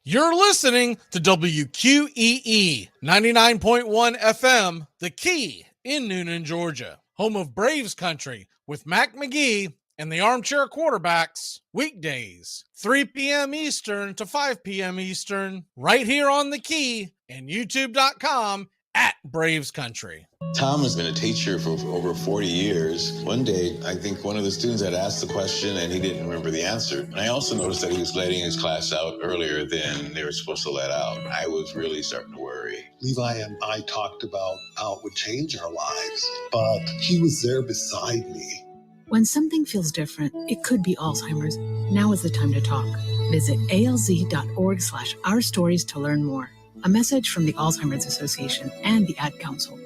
You're listening to WQEE 99.1 FM, The Key in Noonan, Georgia, home of Braves Country with Mac McGee and the Armchair Quarterbacks, weekdays, 3 p.m. Eastern to 5 p.m. Eastern, right here on The Key and YouTube.com at Braves Country. Tom has been a teacher for over 40 years. One day, I think one of the students had asked the question and he didn't remember the answer. And I also noticed that he was letting his class out earlier than they were supposed to let out. I was really starting to worry. Levi and I talked about how it would change our lives, but he was there beside me. When something feels different, it could be Alzheimer's. Now is the time to talk. Visit alz.org/ourstories to learn more. A message from the Alzheimer's Association and the Ad Council.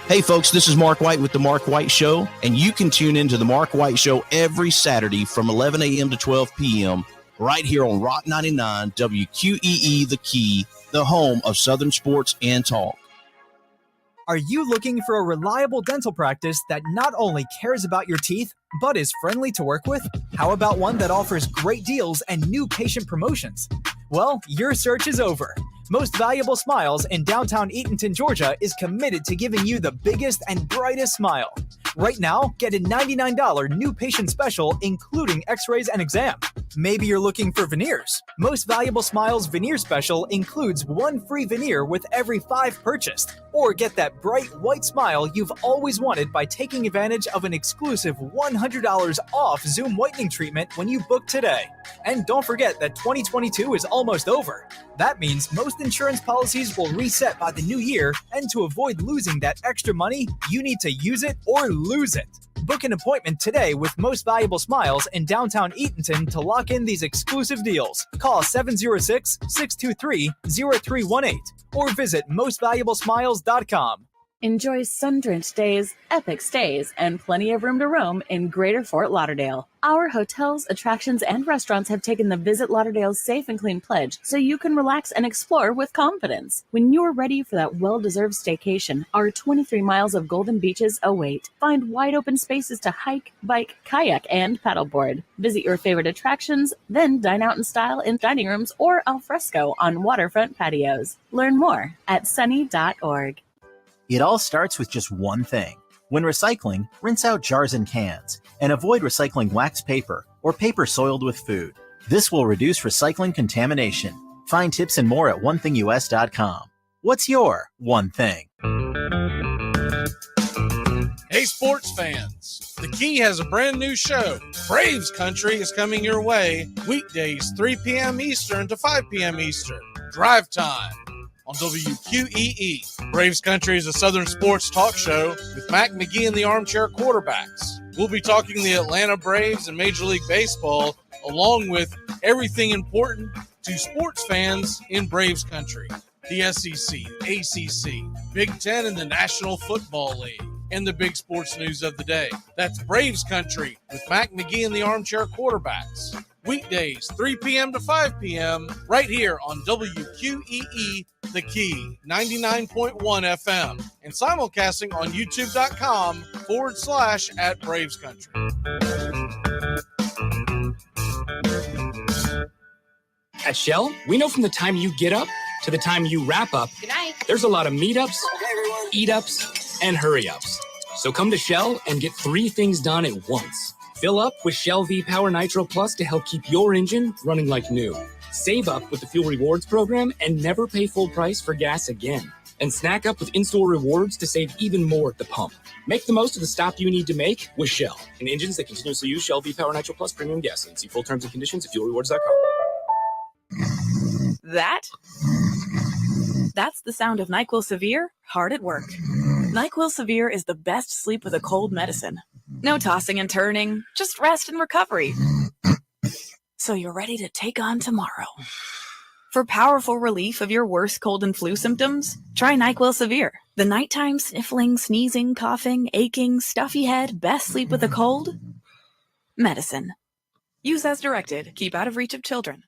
Hey folks, this is Mark White with The Mark White Show, and you can tune into The Mark White Show every Saturday from 11 a.m. to 12 p.m. right here on Rock 99 WQEE The Key, the home of Southern sports and talk. Are you looking for a reliable dental practice that not only cares about your teeth, but is friendly to work with? How about one that offers great deals and new patient promotions? Well, your search is over. Most Valuable Smiles in downtown Eatonton, Georgia is committed to giving you the biggest and brightest smile. Right now, get a $99 new patient special, including x-rays and exam. Maybe you're looking for veneers. Most Valuable Smiles veneer special includes one free veneer with every 5 purchased. Or get that bright white smile you've always wanted by taking advantage of an exclusive $100 off Zoom whitening treatment when you book today. And don't forget that 2022 is almost over. That means most insurance policies will reset by the new year, and to avoid losing that extra money, you need to use it or lose it. Book an appointment today with Most Valuable Smiles in downtown Eatonton to lock in these exclusive deals. Call 706-623-0318 or visit mostvaluablesmiles.com. Enjoy sun-drenched days, epic stays, and plenty of room to roam in Greater Fort Lauderdale. Our hotels, attractions, and restaurants have taken the Visit Lauderdale's Safe and Clean pledge so you can relax and explore with confidence. When you're ready for that well-deserved staycation, our 23 miles of golden beaches await. Find wide-open spaces to hike, bike, kayak, and paddleboard. Visit your favorite attractions, then dine out in style in dining rooms or al fresco on waterfront patios. Learn more at sunny.org. It all starts with just one thing. When recycling, rinse out jars and cans, and avoid recycling waxed paper or paper soiled with food. This will reduce recycling contamination. Find tips and more at onethingus.com. What's your one thing? Hey sports fans, The Key has a brand new show. Braves Country is coming your way weekdays 3 p.m. Eastern to 5 p.m. Eastern. Drive time on WQEE. Braves Country is a Southern sports talk show with Mac McGee and the Armchair Quarterbacks. We'll be talking the Atlanta Braves and Major League Baseball, along with everything important to sports fans in Braves Country. The SEC, ACC, Big Ten, and the National Football League, and the big sports news of the day. That's Braves Country with Mac McGee and the Armchair Quarterbacks. Weekdays, 3 p.m. to 5 p.m. right here on WQEE The Key, 99.1 FM, and simulcasting on youtube.com/at Braves Country. At Shell, we know from the time you get up to the time you wrap up, good night, there's a lot of meetups, eat-ups, and hurry-ups. So come to Shell and get 3 things done at once. Fill up with Shell V-Power Nitro Plus to help keep your engine running like new. Save up with the Fuel Rewards program and never pay full price for gas again. And snack up with in-store rewards to save even more at the pump. Make the most of the stop you need to make with Shell and engines that continuously use Shell V-Power Nitro Plus premium gasoline. See full terms and conditions at fuelrewards.com. That's the sound of NyQuil Severe hard at work. NyQuil Severe is the best sleep with a cold medicine. No tossing and turning, just rest and recovery. So you're ready to take on tomorrow. For powerful relief of your worst cold and flu symptoms, try NyQuil Severe. The nighttime sniffling, sneezing, coughing, aching, stuffy head, best sleep with a cold medicine. Use as directed. Keep out of reach of children.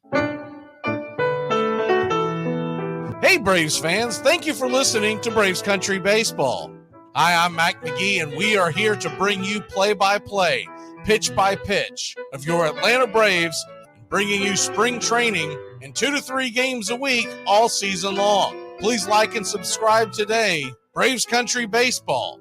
Hey Braves fans, thank you for listening to Braves Country Baseball. Hi, I'm Mac McGee, and we are here to bring you play-by-play, pitch-by-pitch of your Atlanta Braves and bringing you spring training and 2 to 3 games a week all season long. Please like and subscribe today. Braves Country Baseball.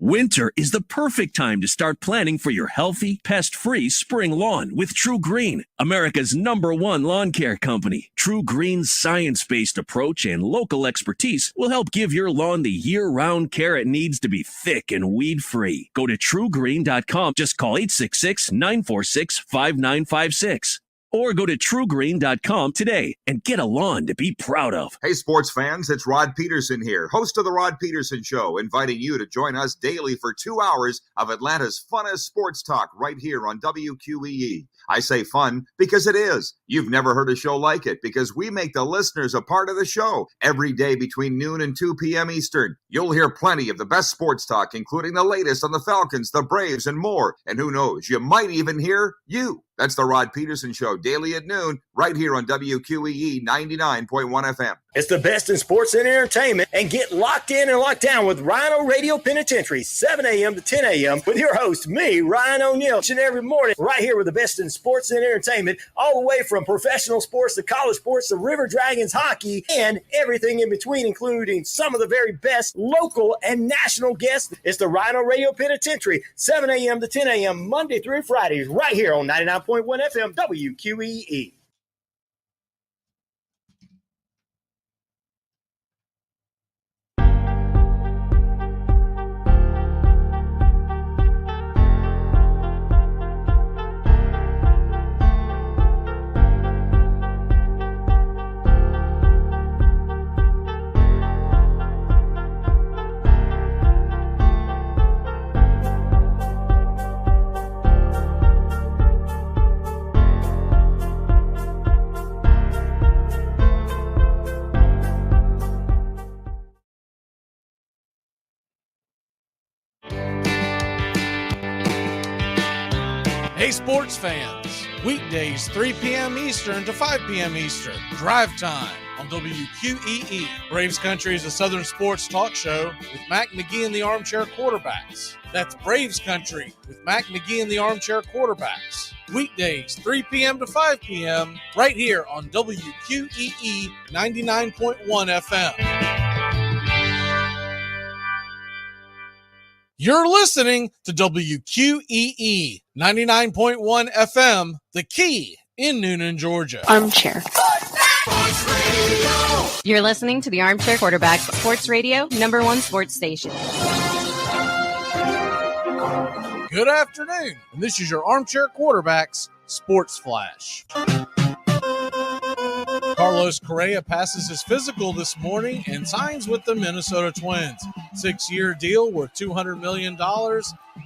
Winter is the perfect time to start planning for your healthy, pest-free spring lawn with True Green, America's #1 lawn care company. True Green's science-based approach and local expertise will help give your lawn the year-round care it needs to be thick and weed-free. Go to truegreen.com. Just call 866-946-5956. Or go to truegreen.com today and get a lawn to be proud of. Hey, sports fans, it's Rod Peterson here, host of The Rod Peterson Show, inviting you to join us daily for 2 hours of Atlanta's funnest sports talk right here on WQEE. I say fun because it is. You've never heard a show like it because we make the listeners a part of the show every day between noon and 2 p.m. Eastern. You'll hear plenty of the best sports talk, including the latest on the Falcons, the Braves, and more. And who knows, you might even hear you. That's the Rod Peterson Show, daily at noon, right here on WQEE 99.1 FM. It's the best in sports and entertainment, and get locked in and locked down with Rhino Radio Penitentiary, 7 a.m. to 10 a.m. with your host, me, Ryan O'Neill, each and every morning, right here with the best in sports and entertainment, all the way from professional sports to college sports to River Dragons hockey and everything in between, including some of the very best local and national guests. It's the Rhino Radio Penitentiary, 7 a.m. to 10 a.m. Monday through Fridays, right here on 99.1 FM WQEE. Hey, sports fans. Weekdays, 3 p.m. Eastern to 5 p.m. Eastern. Drive time on WQEE. Braves Country is a Southern sports talk show with Mac McGee and the Armchair Quarterbacks. That's Braves Country with Mac McGee and the Armchair Quarterbacks. Weekdays, 3 p.m. to 5 p.m. right here on WQEE 99.1 FM. You're listening to WQEE 99.1 FM, The Key in Noonan, Georgia. Armchair. You're listening to the Armchair Quarterbacks Sports Radio, #1 sports station. Good afternoon, and this is your Armchair Quarterbacks Sports Flash. Carlos Correa passes his physical this morning and signs with the Minnesota Twins. 6-year deal worth $200 million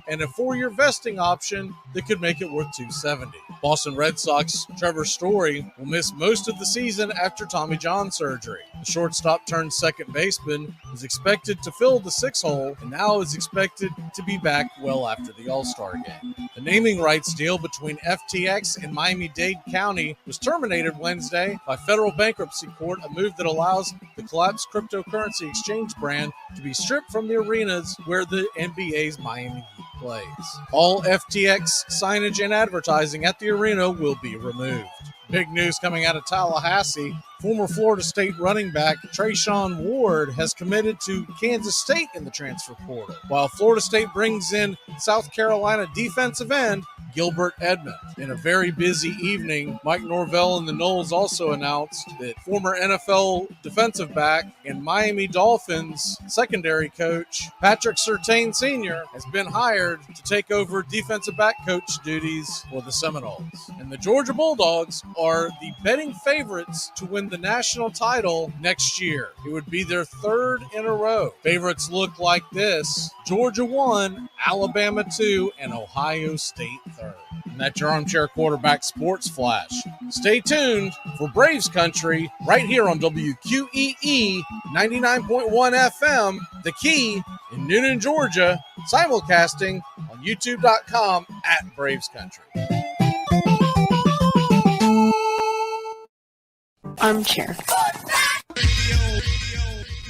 and a 4-year vesting option that could make it worth $270. Boston Red Sox Trevor Story will miss most of the season after Tommy John surgery. The shortstop turned second baseman is expected to fill the 6 hole and now is expected to be back well after the All-Star game. The naming rights deal between FTX and Miami-Dade County was terminated Wednesday by federal bankruptcy court, a move that allows the collapsed cryptocurrency exchange brand to be stripped from the arenas where the NBA's Miami Heat plays. All FTX signage and advertising at the arena will be removed. Big news coming out of Tallahassee. Former Florida State running back Trayshawn Ward has committed to Kansas State in the transfer portal, while Florida State brings in South Carolina defensive end Gilbert Edmonds. In a very busy evening, Mike Norvell and the Noles also announced that former NFL defensive back and Miami Dolphins secondary coach Patrick Surtain Sr. has been hired to take over defensive back coach duties for the Seminoles. And the Georgia Bulldogs are the betting favorites to win the national title next year. It would be their 3rd in a row. Favorites look like this: Georgia 1, Alabama 2, and Ohio State 3rd. And that's your Armchair Quarterback Sports Flash. Stay tuned for Braves Country right here on WQEE 99.1 FM, The Key in Noonan, Georgia, simulcasting on youtube.com @Braves Country. Armchair.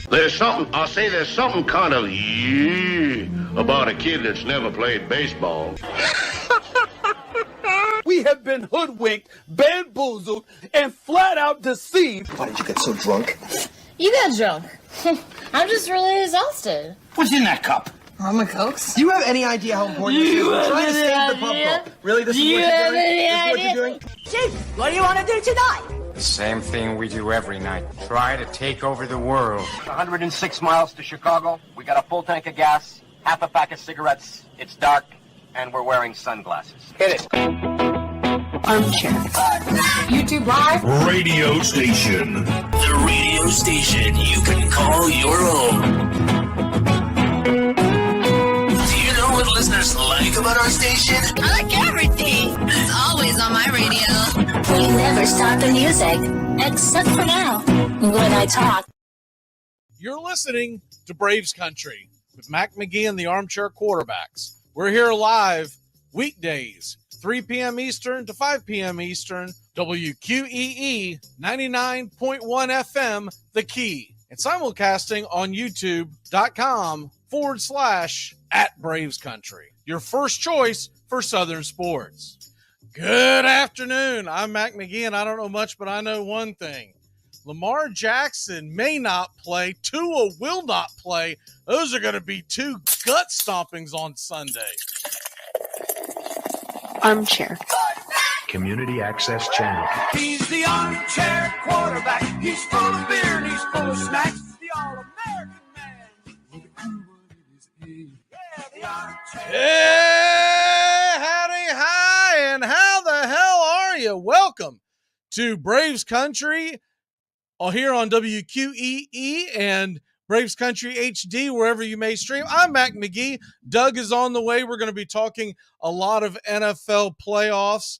There's something kind of about a kid that's never played baseball. We have been hoodwinked, bamboozled, and flat out deceived. Why did you get so drunk? You got drunk. I'm just really exhausted. What's in that cup? Armor Cokes. Do you have any idea how important this is? We're trying to save the pub cup. Really? This is what you're doing? This is what you're doing? Chief, what do you want to do tonight? The same thing we do every night. Try to take over the world. 106 miles to Chicago. We got a full tank of gas, half a pack of cigarettes. It's dark, and we're wearing sunglasses. Hit it. Armchair. YouTube Live. Radio station. The radio station you can call your own. Do you know what listeners like about our station? I like everything. It's always on my radio. We never stop the music, except for now, when I talk. You're listening to Braves Country with Mac McGee and the Armchair Quarterbacks. We're here live weekdays, 3 p.m. Eastern to 5 p.m. Eastern, WQEE 99.1 FM, The Key, and simulcasting on YouTube.com/@Braves Country. Your first choice for Southern sports. Good afternoon. I'm Mac McGee, and I don't know much, but I know one thing. Lamar Jackson may not play. Tua will not play. Those are going to be two gut stompings on Sunday. Armchair. Community Access Channel. He's the armchair quarterback. He's full of beer and he's full of snacks. He's the all-American man. Hey, howdy, hi, and how the hell are you? Welcome to Braves Country here on WQEE and Braves Country HD, wherever you may stream. I'm Mac McGee. Doug is on the way. We're going to be talking a lot of NFL playoffs.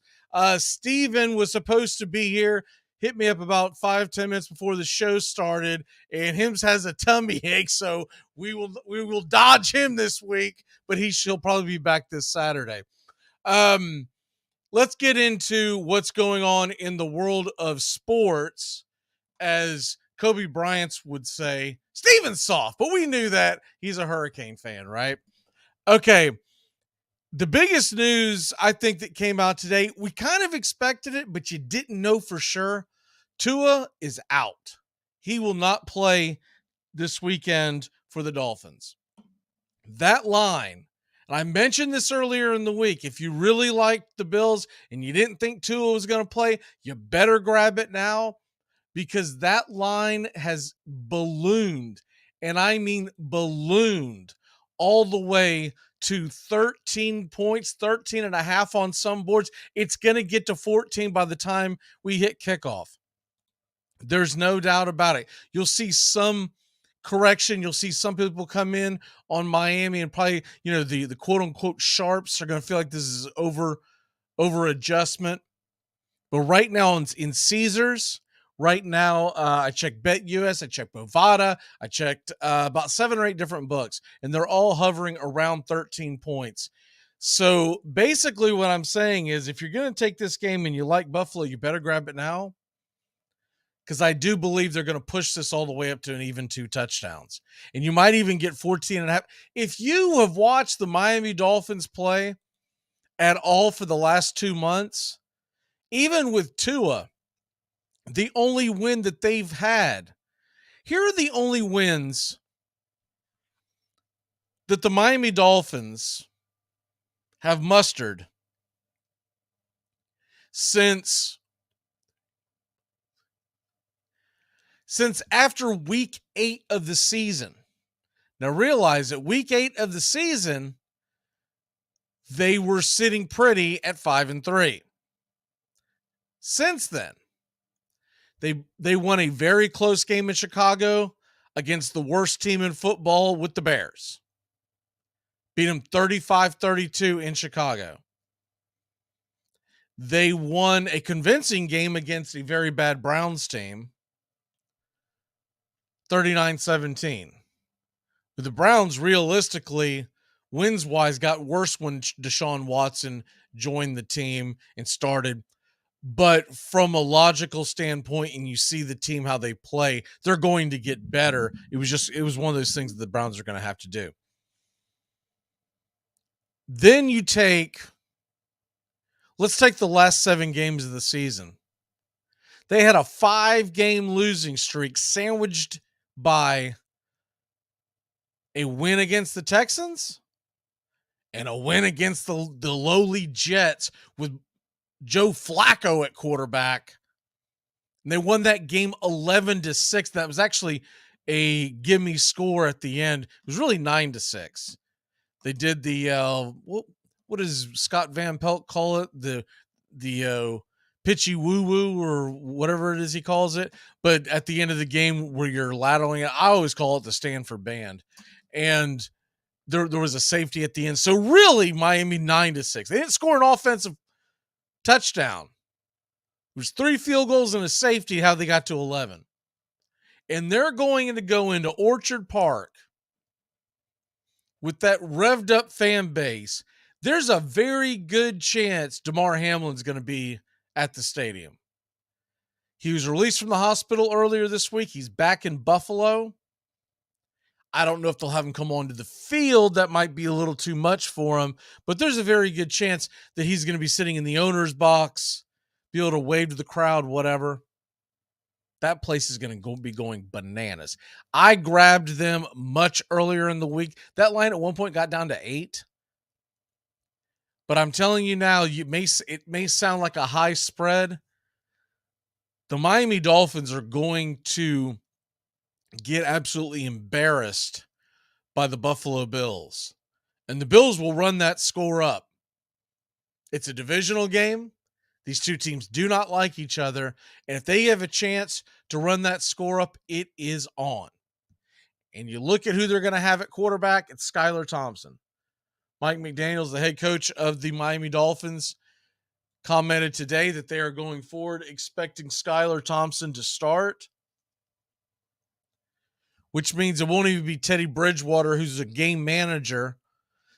Steven was supposed to be here. Hit me up about 5-10 minutes before the show started, and Hims has a tummy ache, so we will dodge him this week, but he'll probably be back this Saturday. Let's get into what's going on in the world of sports, as Kobe Bryant would say. Steven's soft, but we knew that. He's a Hurricane fan, right? Okay. The biggest news I think that came out today, we kind of expected it, but you didn't know for sure. Tua is out. He will not play this weekend for the Dolphins. That line, and I mentioned this earlier in the week, if you really liked the Bills and you didn't think Tua was going to play, you better grab it now, because that line has ballooned, and I mean ballooned, all the way to 13 points, 13 and a half on some boards. It's going to get to 14 by the time we hit kickoff. There's no doubt about it. You'll see some correction. You'll see some people come in on Miami, and probably, the quote unquote sharps are going to feel like this is over adjustment. But right now in Caesars, right now, I checked BetUS, I checked Bovada, I checked about 7 or 8 different books, and they're all hovering around 13 points. So basically what I'm saying is, if you're going to take this game and you like Buffalo, you better grab it now, because I do believe they're going to push this all the way up to an even 2 touchdowns. And you might even get 14 and a half. If you have watched the Miami Dolphins play at all for the last 2 months, even with Tua, the only win that they've had, here are the only wins that the Miami Dolphins have mustered since after week 8 of the season. Now realize that week 8 of the season, they were sitting pretty at 5-3. Since then, they won a very close game in Chicago against the worst team in football with the Bears. Beat them 35-32 in Chicago. They won a convincing game against a very bad Browns team, 39-17. But the Browns, realistically, wins-wise, got worse when Deshaun Watson joined the team and started. But from a logical standpoint, and you see the team, how they play, they're going to get better. It was one of those things that the Browns are going to have to do. Then let's take the last 7 games of the season. They had a 5-game losing streak sandwiched by a win against the Texans and a win against the lowly Jets with Joe Flacco at quarterback. And they won that game 11-6. That was actually a gimme score at the end. It was really 9-6. They did the what does Scott Van Pelt call it? The pitchy woo woo or whatever it is he calls it. But at the end of the game where you're ladling it, I always call it the Stanford Band. And there was a safety at the end. So really, Miami 9-6. They didn't score an offensive touchdown. It was 3 field goals and a safety, how they got to 11. And they're going to go into Orchard Park with that revved up fan base. There's a very good chance DeMar Hamlin's going to be at the stadium. He was released from the hospital earlier this week. He's back in Buffalo. I don't know if they'll have him come onto the field. That might be a little too much for him, but there's a very good chance that he's going to be sitting in the owner's box, be able to wave to the crowd, whatever. That place is going to be going bananas. I grabbed them much earlier in the week. That line at one point got down to 8. But I'm telling you now, it may sound like a high spread. The Miami Dolphins are going to get absolutely embarrassed by the Buffalo Bills. And the Bills will run that score up. It's a divisional game. These two teams do not like each other. And if they have a chance to run that score up, it is on. And you look at who they're going to have at quarterback, it's Skylar Thompson. Mike McDaniels, the head coach of the Miami Dolphins, commented today that they are going forward expecting Skylar Thompson to start, which means it won't even be Teddy Bridgewater, who's a game manager.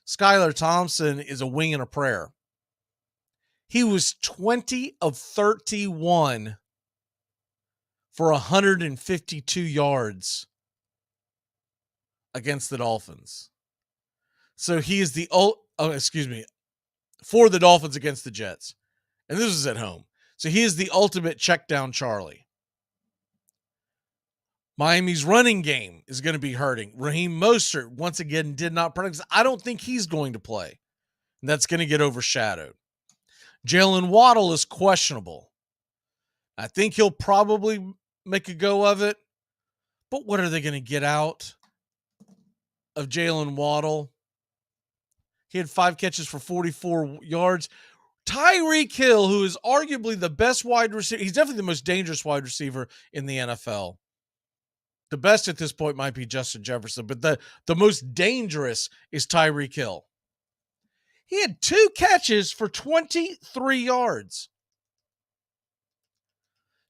Skylar Thompson is a wing and a prayer. He was 20 of 31 for 152 yards against the Dolphins. So he is for the Dolphins against the Jets. And this is at home. So he is the ultimate check down Charlie. Miami's running game is going to be hurting. Raheem Mostert, once again, did not practice. I don't think he's going to play. And that's going to get overshadowed. Jalen Waddle is questionable. I think he'll probably make a go of it. But what are they going to get out of Jalen Waddle? He had 5 catches for 44 yards. Tyreek Hill, who is arguably the best wide receiver, he's definitely the most dangerous wide receiver in the NFL. The best at this point might be Justin Jefferson, but the most dangerous is Tyreek Hill. He had 2 catches for 23 yards.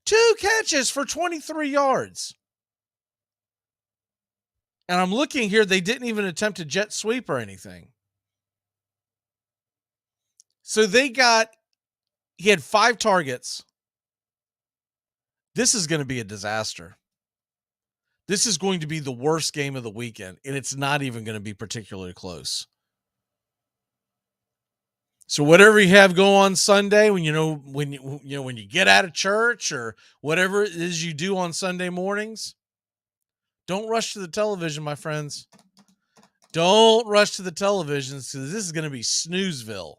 2 catches for 23 yards. And I'm looking here, they didn't even attempt a jet sweep or anything. So he had 5 targets. This is going to be a disaster. This is going to be the worst game of the weekend, and it's not even going to be particularly close. So whatever you have go on Sunday, when you get out of church or whatever it is you do on Sunday mornings, don't rush to the television, my friends. Don't rush to the television, because this is going to be Snoozeville.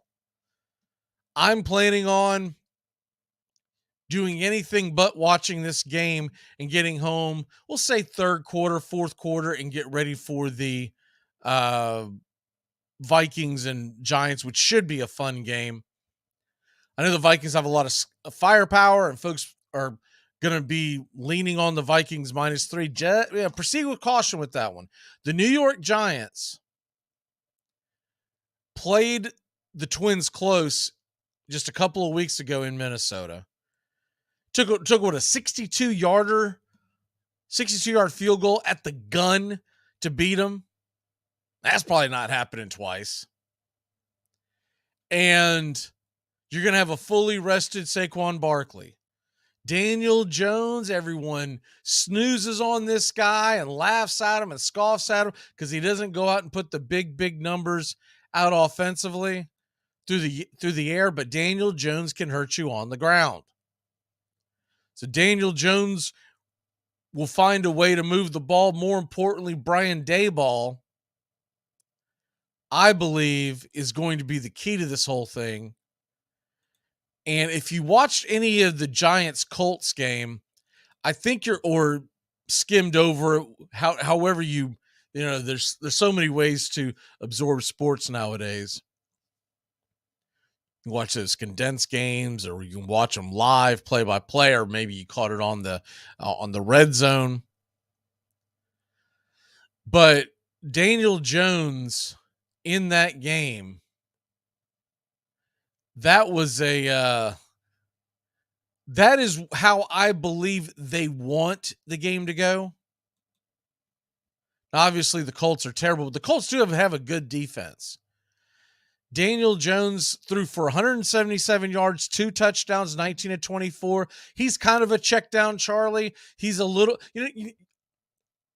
I'm planning on doing anything but watching this game and getting home, we'll say third quarter, fourth quarter, and get ready for the Vikings and Giants, which should be a fun game. I know the Vikings have a lot of firepower, and folks are going to be leaning on the Vikings -3. Proceed with caution with that one. The New York Giants played the Twins close just a couple of weeks ago in Minnesota. Took what, a 62-yard field goal at the gun to beat them. That's probably not happening twice. And You're going to have a fully rested Saquon Barkley. Daniel Jones, everyone snoozes on this guy and laughs at him and scoffs at him because he doesn't go out and put the big numbers out offensively through the air, but Daniel Jones can hurt you on the ground. So Daniel Jones will find a way to move the ball. More importantly, Brian Daboll, I believe, is going to be the key to this whole thing. And if you watched any of the Giants-Colts game, I think or skimmed over it, however there's so many ways to absorb sports nowadays. You can watch those condensed games, or you can watch them live, play by play, or maybe you caught it on the red zone. But Daniel Jones in that game, that is how I believe they want the game to go. Obviously, the Colts are terrible, but the Colts do have a good defense. Daniel Jones threw for 177 yards, 2 touchdowns, 19 of 24. He's kind of a check down Charlie. He's a little,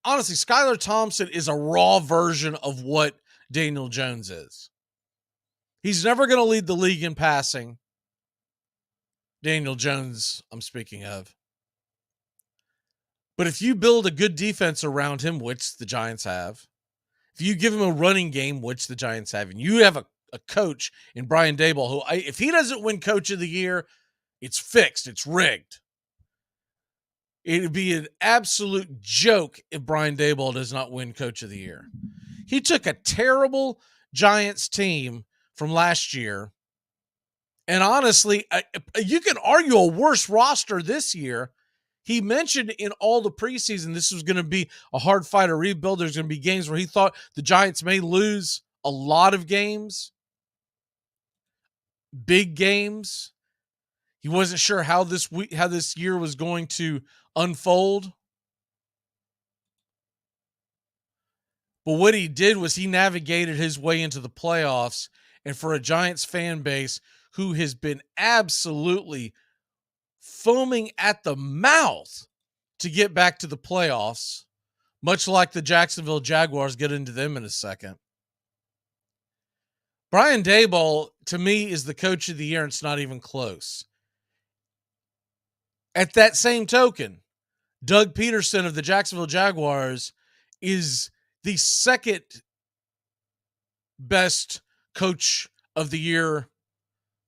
honestly, Skylar Thompson is a raw version of what Daniel Jones is. He's never going to lead the league in passing. Daniel Jones, I'm speaking of. But if you build a good defense around him, which the Giants have, if you give him a running game, which the Giants have, and you have a coach in Brian Daboll, who, if he doesn't win Coach of the Year, it's fixed. It's rigged. It'd be an absolute joke if Brian Daboll does not win Coach of the Year. He took a terrible Giants team from last year, and honestly, you can argue a worse roster this year. He mentioned in all the preseason this was going to be a hard fight, a rebuild. There's going to be games where he thought the Giants may lose a lot of games, big games. He wasn't sure how this year was going to unfold. But what he did was he navigated his way into the playoffs. And for a Giants fan base who has been absolutely foaming at the mouth to get back to the playoffs, much like the Jacksonville Jaguars, get into them in a second. Brian Daboll, to me, is the Coach of the Year, and it's not even close. At that same token, Doug Peterson of the Jacksonville Jaguars is the second best Coach of the Year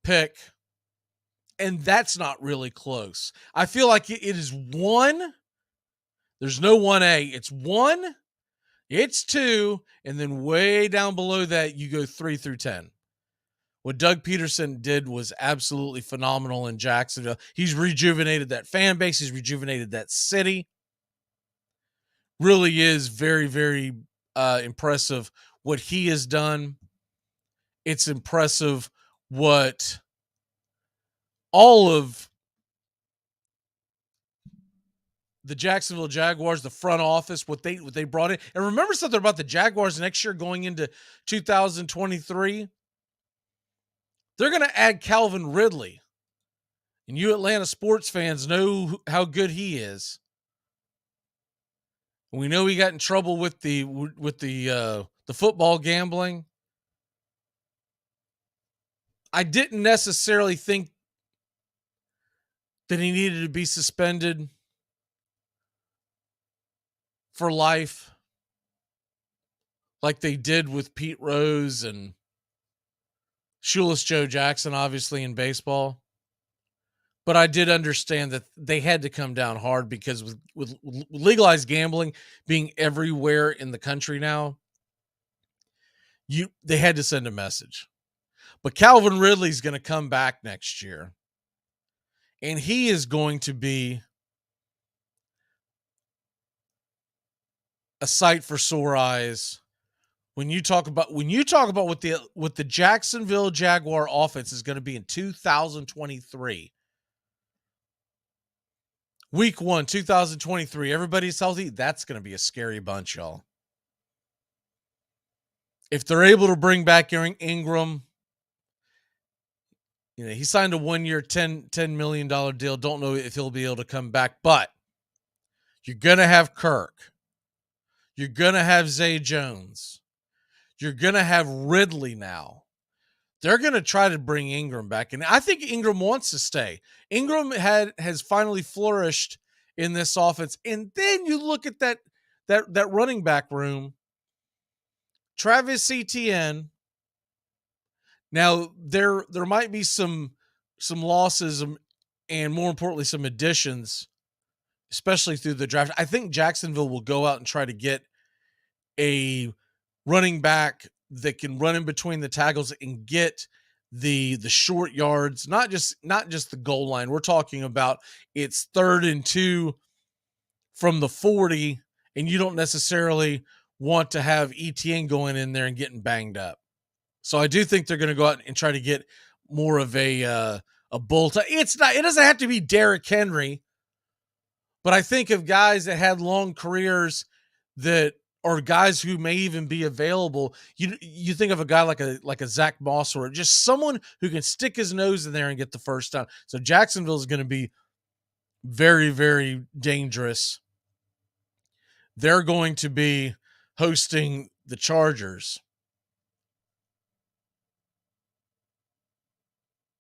pick, and that's not really close. I feel like it is 1. There's no 1A. It's 1, it's 2, and then way down below that, you go 3 through 10. What Doug Peterson did was absolutely phenomenal in Jacksonville. He's rejuvenated that fan base. He's rejuvenated that city. Really is very, very impressive what he has done. It's impressive what all of the Jacksonville Jaguars, the front office, what they brought in. And remember something about the Jaguars next year going into 2023. They're going to add Calvin Ridley. And you Atlanta sports fans know how good he is. We know he got in trouble with the football gambling. I didn't necessarily think that he needed to be suspended for life like they did with Pete Rose and Shoeless Joe Jackson, obviously, in baseball. But I did understand that they had to come down hard because with legalized gambling being everywhere in the country now, they had to send a message. But Calvin Ridley's going to come back next year, and he is going to be a sight for sore eyes. When you talk about what the Jacksonville Jaguar offense is going to be in 2023. Week 1, 2023, everybody's healthy. That's going to be a scary bunch, y'all. If they're able to bring back Ingram, he signed a 1-year, $10 million deal. Don't know if he'll be able to come back, but you're going to have Kirk. You're going to have Zay Jones. You're going to have Ridley now. They're going to try to bring Ingram back. And I think Ingram wants to stay. Ingram has finally flourished in this offense. And then you look at that running back room. Travis Etienne. Now, there might be some losses and, more importantly, some additions, especially through the draft. I think Jacksonville will go out and try to get a running back that can run in between the tackles and get the short yards, not just the goal line. We're talking about it's 3rd and 2 from the 40, and you don't necessarily want to have Etienne going in there and getting banged up. So I do think they're going to go out and try to get more of a bolt. It doesn't have to be Derrick Henry, but I think of guys that had long careers that are guys who may even be available. You think of a guy like a Zach Moss, or just someone who can stick his nose in there and get the first down. So Jacksonville is going to be very, very dangerous. They're going to be hosting the Chargers.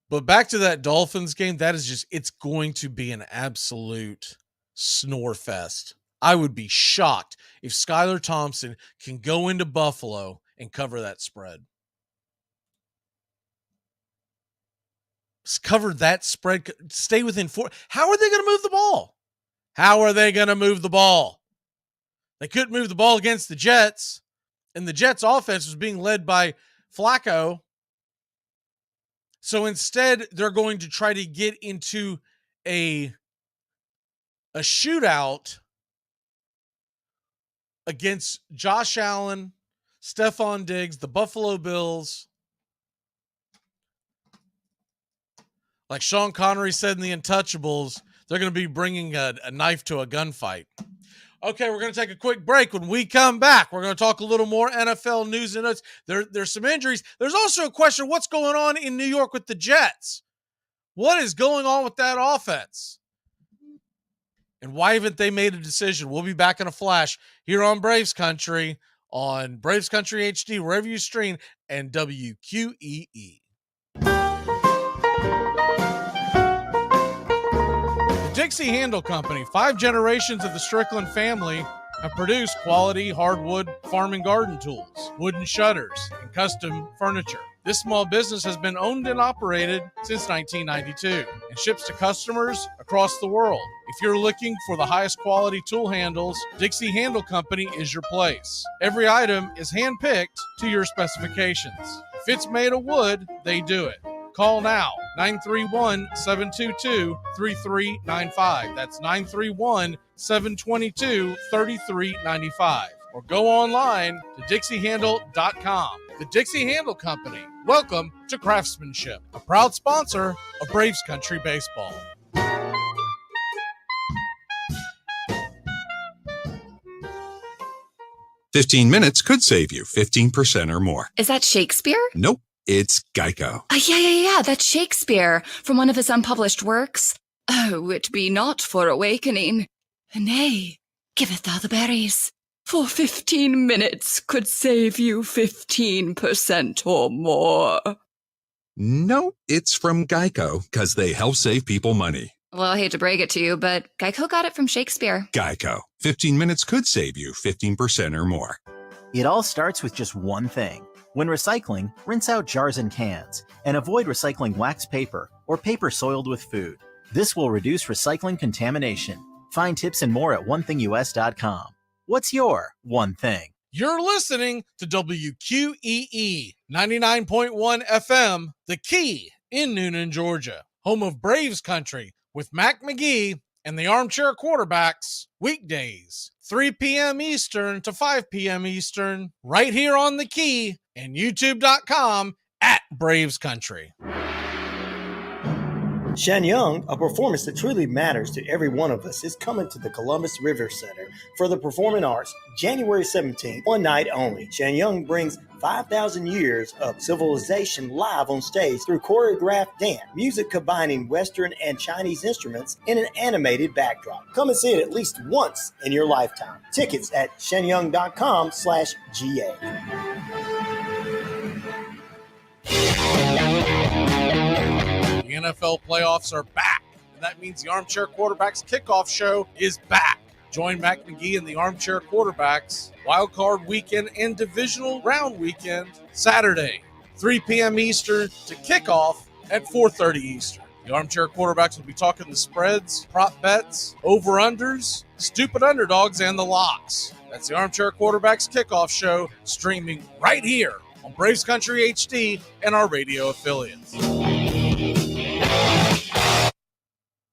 But back to that Dolphins game, it's going to be an absolute snore fest. I would be shocked if Skylar Thompson can go into Buffalo and cover that spread. Cover that spread, stay within 4. How are they going to move the ball? How are they going to move the ball? They couldn't move the ball against the Jets, and the Jets offense was being led by Flacco. So instead, they're going to try to get into a shootout against Josh Allen, Stephon Diggs, the Buffalo Bills. Like Sean Connery said in The Untouchables, they're going to be bringing a knife to a gunfight. Okay, we're going to take a quick break. When we come back, we're going to talk a little more NFL news and notes. There's some injuries. There's also a question, what's going on in New York with the Jets? What is going on with that offense? And why haven't they made a decision? We'll be back in a flash here on Braves Country, on Braves Country HD, wherever you stream, and WQEE. Dixie Handle Company, 5 generations of the Strickland family have produced quality hardwood farm and garden tools, wooden shutters, and custom furniture. This small business has been owned and operated since 1992 and ships to customers across the world. If you're looking for the highest quality tool handles, Dixie Handle Company is your place. Every item is handpicked to your specifications. If it's made of wood, they do it. Call now, 931-722-3395. That's 931-722-3395. Or go online to DixieHandle.com. The Dixie Handle Company. Welcome to Craftsmanship, a proud sponsor of Braves Country Baseball. "15 minutes could save you 15% or more." Is that Shakespeare? Nope, it's Geico. Yeah, that's Shakespeare from one of his unpublished works. Oh, it be not for awakening. Nay, giveth thou the berries. For 15 minutes could save you 15% or more. No, it's from Geico, because they help save people money. Well, I hate to break it to you, but Geico got it from Shakespeare. Geico. 15 minutes could save you 15% or more. It all starts with just one thing. When recycling, rinse out jars and cans, and avoid recycling wax paper or paper soiled with food. This will reduce recycling contamination. Find tips and more at onethingus.com. What's your one thing? You're listening to WQEE 99.1 FM, The Key in Noonan, Georgia, home of Braves Country with Mac McGee and the Armchair Quarterbacks, weekdays, 3 p.m. Eastern to 5 p.m. Eastern, right here on The Key and YouTube.com at Braves Country. Shanyang, a performance that truly matters to every one of us, is coming to the Columbus River Center for the Performing Arts, January 17th, one night only. Shanyang brings 5,000 years of civilization live on stage through choreographed dance, music combining Western and Chinese instruments in an animated backdrop. Come and see it at least once in your lifetime. Tickets at shenyang.com/GA. The NFL playoffs are back, and that means the Armchair Quarterbacks kickoff show is back. Join Mac McGee and the Armchair Quarterbacks Wild Card Weekend and Divisional Round Weekend Saturday, 3 p.m. Eastern to kickoff at 4:30 Eastern. The Armchair Quarterbacks will be talking the spreads, prop bets, over-unders, stupid underdogs, and the locks. That's the Armchair Quarterbacks kickoff show, streaming right here on Braves Country HD and our radio affiliates.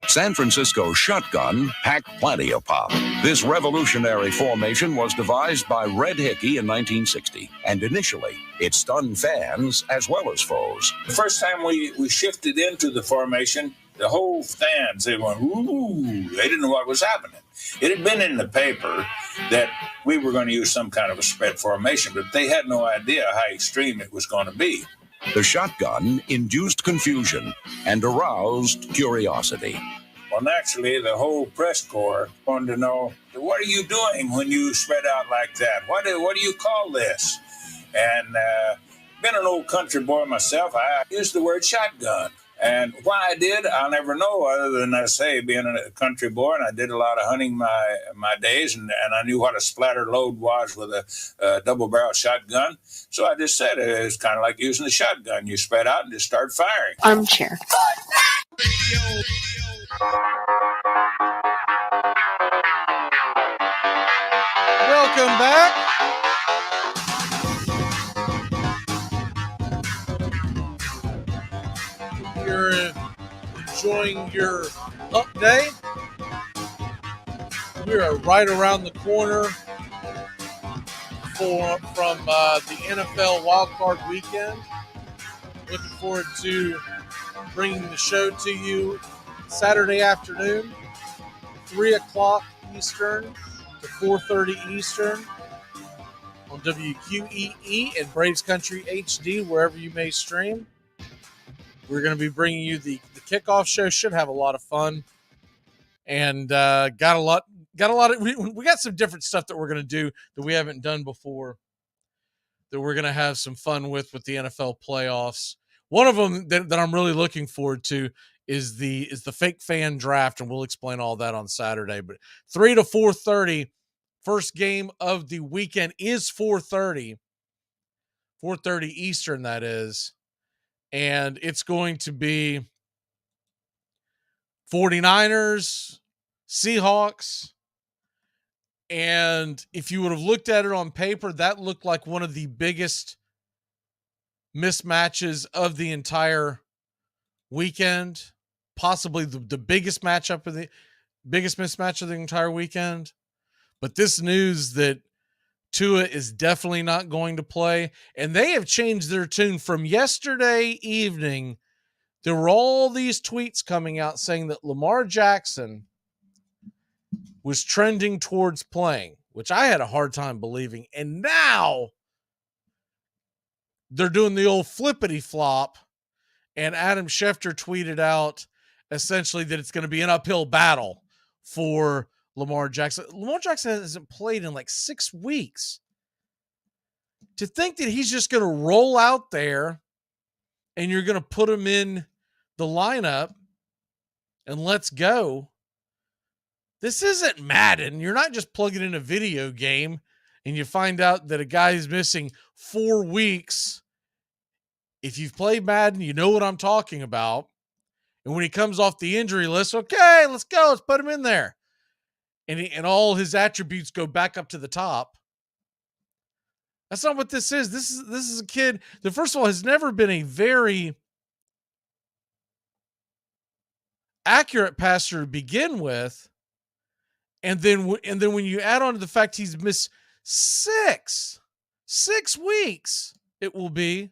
San Francisco's shotgun packed plenty of pop. This revolutionary formation was devised by Red Hickey in 1960, and initially it stunned fans as well as foes. The first time we shifted into the formation, the whole fans, they went, ooh, they didn't know what was happening. It had been in the paper that we were going to use some kind of a spread formation, but they had no idea how extreme it was going to be. The shotgun induced confusion and aroused curiosity. Well, naturally, the whole press corps wanted to know, what are you doing when you spread out like that? What do you call this? And being an old country boy myself, I used the word shotgun. And why I did, I'll never know, other than I say, being a country boy, and I did a lot of hunting my days, and I knew what a splatter load was with a double-barrel shotgun. So I just said it's kind of like using a shotgun. You spread out and just start firing. Armchair. Welcome back. You're enjoying your hump day. We are right around the corner from the NFL wildcard weekend. Looking forward to bringing the show to you Saturday afternoon, 3 o'clock Eastern to 4:30 Eastern on WQEE and Braves Country HD, wherever you may stream. We're going to be bringing you the kickoff show. Should have a lot of fun, and got a lot of. We got some different stuff that we're going to do that we haven't done before. That we're going to have some fun with the NFL playoffs. One of them that I'm really looking forward to is the fake fan draft, and we'll explain all that on Saturday. But 3 to 4:30, first game of the weekend is 4:30 Eastern. That is. And it's going to be 49ers, Seahawks. And if you would have looked at it on paper, that looked like one of the biggest mismatches of the entire weekend. Possibly the biggest mismatch of the entire weekend. But this news that Tua is definitely not going to play. And they have changed their tune from yesterday evening. There were all these tweets coming out saying that Lamar Jackson was trending towards playing, which I had a hard time believing. And now they're doing the old flippity flop. And Adam Schefter tweeted out essentially that it's going to be an uphill battle for Lamar Jackson. Lamar Jackson hasn't played in like 6 weeks. To think that he's just going to roll out there and you're going to put him in the lineup and let's go. This isn't Madden. You're not just plugging in a video game and you find out that a guy is missing 4 weeks. If you've played Madden, you know what I'm talking about. And when he comes off the injury list, okay, let's go. Let's put him in there. And all his attributes go back up to the top. That's not what this is. This is a kid that, first of all, has never been a very accurate passer to begin with. And then when you add on to the fact he's missed 6 weeks, it will be.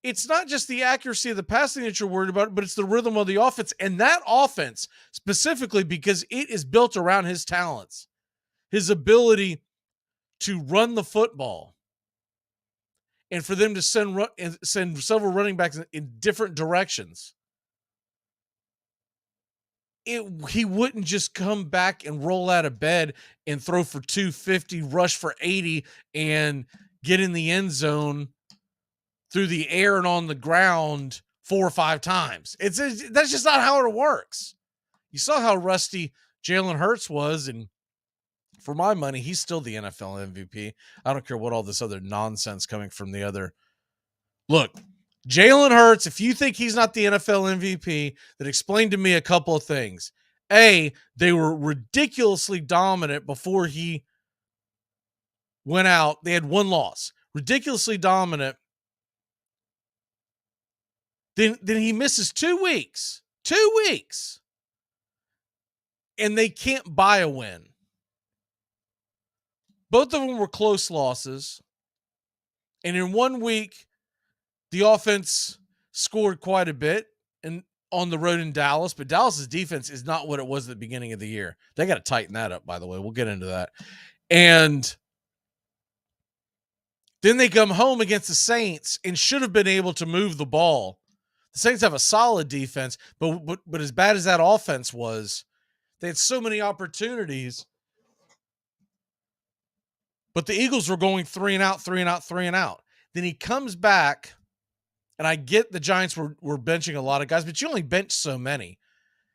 it's not just the accuracy of the passing that you're worried about, but it's the rhythm of the offense. And that offense, specifically because it is built around his talents, his ability to run the football, and for them to send several running backs in different directions. He wouldn't just come back and roll out of bed and throw for 250, rush for 80, and get in the end zone through the air and on the ground 4 or 5 times. That's just not how it works. You saw how rusty Jalen Hurts was, and for my money, he's still the NFL MVP. I don't care what all this other nonsense coming from the other. Look, Jalen Hurts, if you think he's not the NFL MVP, then explain to me a couple of things. A, they were ridiculously dominant before he went out. They had one loss. Ridiculously dominant. Then he misses 2 weeks. 2 weeks. And they can't buy a win. Both of them were close losses. And in 1 week, the offense scored quite a bit and on the road in Dallas, but Dallas's defense is not what it was at the beginning of the year. They got to tighten that up, by the way. We'll get into that. And then they come home against the Saints and should have been able to move the ball. The Saints have a solid defense, but as bad as that offense was, they had so many opportunities. But the Eagles were going 3 and out, 3 and out, 3 and out. Then he comes back. And I get the Giants were benching a lot of guys, but you only bench so many.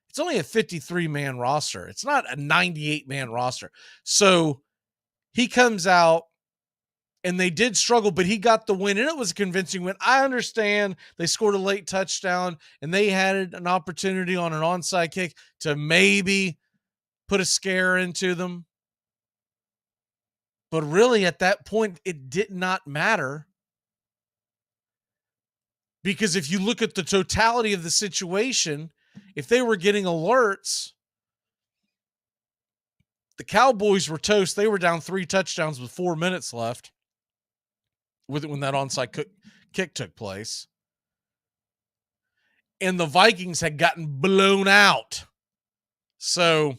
It's only a 53-man roster. It's not a 98-man roster. So he comes out, and they did struggle, but he got the win, and it was a convincing win. I understand they scored a late touchdown, and they had an opportunity on an onside kick to maybe put a scare into them. But really, at that point, it did not matter. Because if you look at the totality of the situation, if they were getting alerts, the Cowboys were toast. They were down 3 touchdowns with 4 minutes left when that onside kick took place. And the Vikings had gotten blown out. So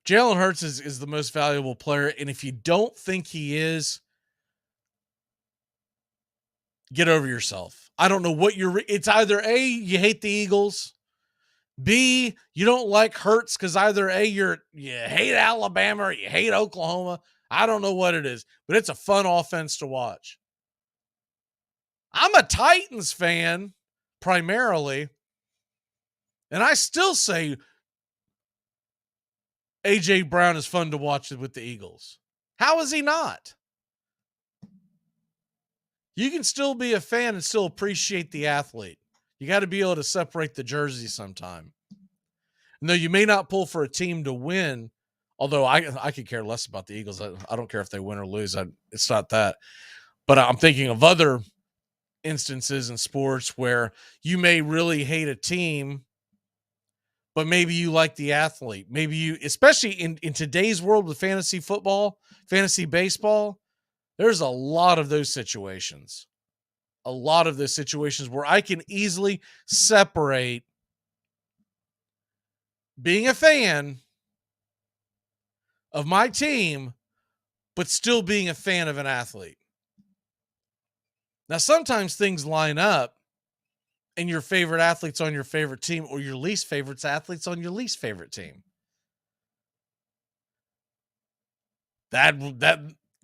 Jalen Hurts is the most valuable player. And if you don't think he is, get over yourself. I don't know what it's either A, you hate the Eagles. B, you don't like Hurts because either A, you hate Alabama or you hate Oklahoma. I don't know what it is, but it's a fun offense to watch. I'm a Titans fan primarily, and I still say A.J. Brown is fun to watch with the Eagles. How is he not? You can still be a fan and still appreciate the athlete. You got to be able to separate the jersey sometime. No, you may not pull for a team to win, although I could care less about the Eagles. I don't care if they win or lose. It's not that. But I'm thinking of other instances in sports where you may really hate a team, but maybe you like the athlete. Maybe you, especially in today's world with fantasy football, fantasy baseball, there's a lot of those situations. A lot of those situations where I can easily separate being a fan of my team, but still being a fan of an athlete. Now, sometimes things line up and your favorite athlete's on your favorite team or your least favorite athlete's on your least favorite team.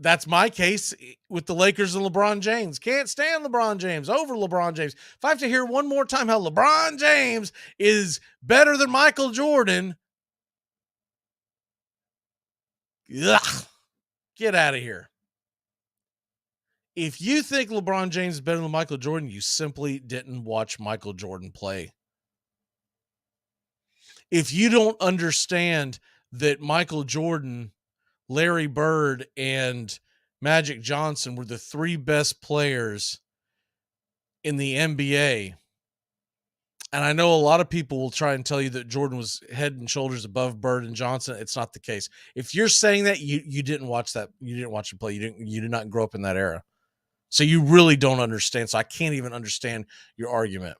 That's my case with the Lakers and LeBron James. Can't stand LeBron James over LeBron James. If I have to hear one more time how LeBron James is better than Michael Jordan, ugh, get out of here. If you think LeBron James is better than Michael Jordan, you simply didn't watch Michael Jordan play. If you don't understand that Michael Jordan, Larry Bird, and Magic Johnson were the 3 best players in the NBA, and I know a lot of people will try and tell you that Jordan was head and shoulders above Bird and Johnson. It's not the case. If you're saying that, you didn't watch that. You didn't watch him play. You did not grow up in that era. So you really don't understand. So I can't even understand your argument.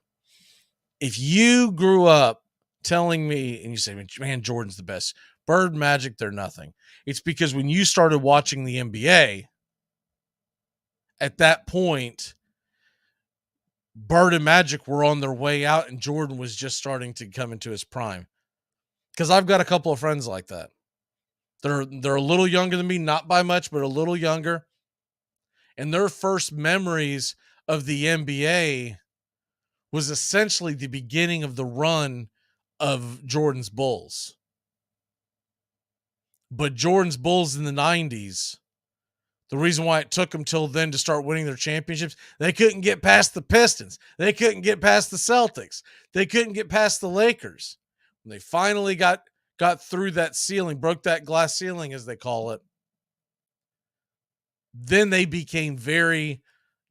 If you grew up telling me and you say, man, Jordan's the best, Bird, Magic, they're nothing. It's because when you started watching the NBA, at that point, Bird and Magic were on their way out and Jordan was just starting to come into his prime. Because I've got a couple of friends like that. They're a little younger than me, not by much, but a little younger. And their first memories of the NBA was essentially the beginning of the run of Jordan's Bulls. But Jordan's Bulls in the 90s, the reason why it took them till then to start winning their championships, they couldn't get past the Pistons. They couldn't get past the Celtics. They couldn't get past the Lakers. When they finally got through that ceiling, broke that glass ceiling, as they call it, then they became very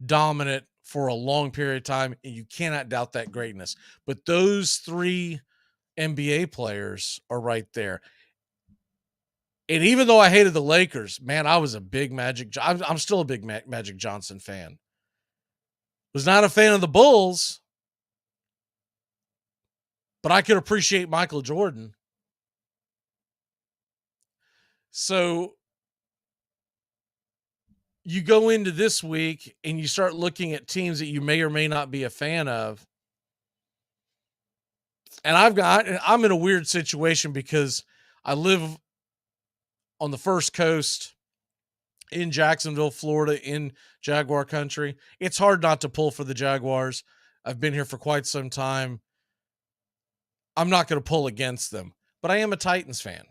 dominant for a long period of time, and you cannot doubt that greatness. But those three NBA players are right there. And even though I hated the Lakers, man, I was a big I'm still a big Magic Johnson fan. Was not a fan of the Bulls, but I could appreciate Michael Jordan. So you go into this week and you start looking at teams that you may or may not be a fan of. And I'm in a weird situation because I live on the First Coast in Jacksonville, Florida, in Jaguar country. It's hard not to pull for the Jaguars. I've been here for quite some time. I'm not going to pull against them, but I am a Titans fan.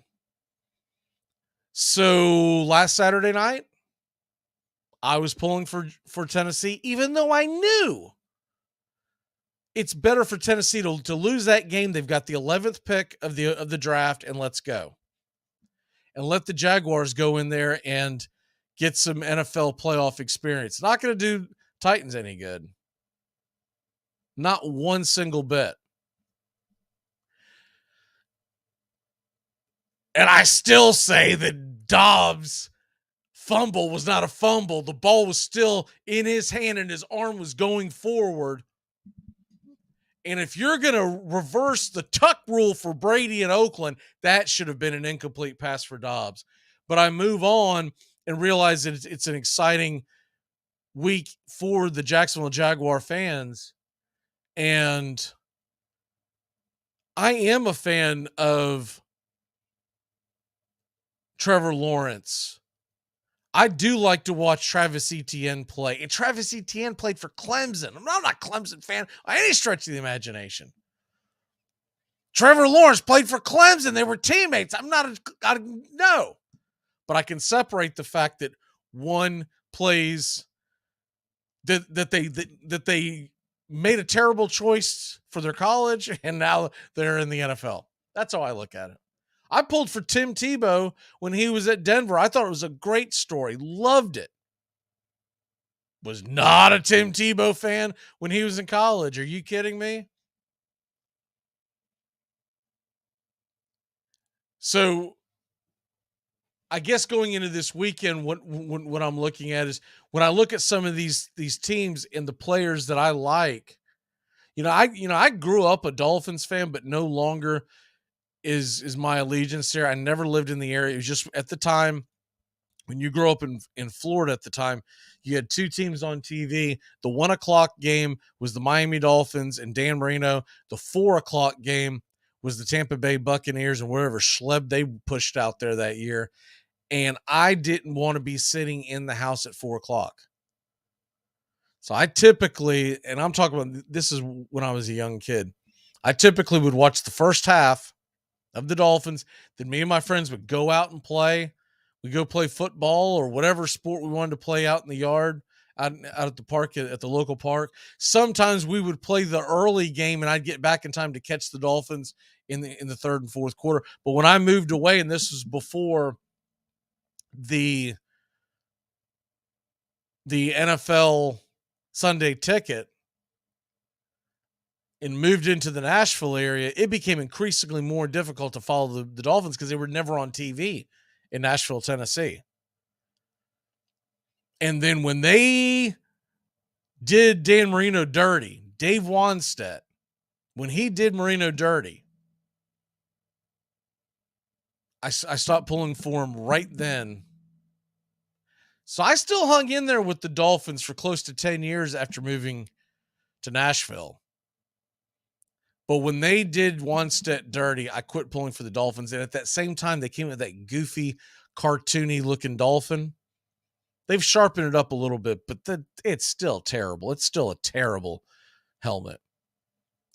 So last Saturday night, I was pulling for Tennessee, even though I knew it's better for Tennessee to lose that game. They've got the 11th pick of the draft, and let's go. And let the Jaguars go in there and get some NFL playoff experience. Not going to do Titans any good. Not one single bit. And I still say that Dobbs' fumble was not a fumble. The ball was still in his hand and his arm was going forward. And if you're going to reverse the tuck rule for Brady in Oakland, that should have been an incomplete pass for Dobbs. But I move on and realize that it's an exciting week for the Jacksonville Jaguar fans. And I am a fan of Trevor Lawrence. I do like to watch Travis Etienne play. And Travis Etienne played for Clemson. I'm not a Clemson fan by any stretch of the imagination. Trevor Lawrence played for Clemson. They were teammates. No. But I can separate the fact that one plays that they made a terrible choice for their college and now they're in the NFL. That's how I look at it. I pulled for Tim Tebow when he was at Denver. I thought it was a great story. Loved it. Was not a Tim Tebow fan when he was in college. Are you kidding me? So I guess going into this weekend, what I'm looking at is when I look at some of these teams and the players that I like, I grew up a Dolphins fan, but no longer is my allegiance there. I never lived in the area. It was just at the time when you grew up in Florida at the time, you had two teams on TV. The 1:00 game was the Miami Dolphins and Dan Marino. The 4:00 game was the Tampa Bay Buccaneers and wherever schleb they pushed out there that year. And I didn't want to be sitting in the house at 4:00. So I typically, and I'm talking about, this is when I was a young kid, I typically would watch the first half of the Dolphins. Then me and my friends would go out and play. We go play football or whatever sport we wanted to play out in the yard, out at the park, at the local park. Sometimes we would play the early game and I'd get back in time to catch the Dolphins in the third and fourth quarter. But when I moved away, and this was before the NFL Sunday Ticket, and moved into the Nashville area, it became increasingly more difficult to follow the Dolphins because they were never on TV in Nashville, Tennessee. And then when they did Dan Marino dirty, Dave Wanstead, when he did Marino dirty, I stopped pulling for him right then. So I still hung in there with the Dolphins for close to 10 years after moving to Nashville. But when they did Wanstead dirty, I quit pulling for the Dolphins. And at that same time, they came with that goofy, cartoony-looking dolphin. They've sharpened it up a little bit, but it's still terrible. It's still a terrible helmet.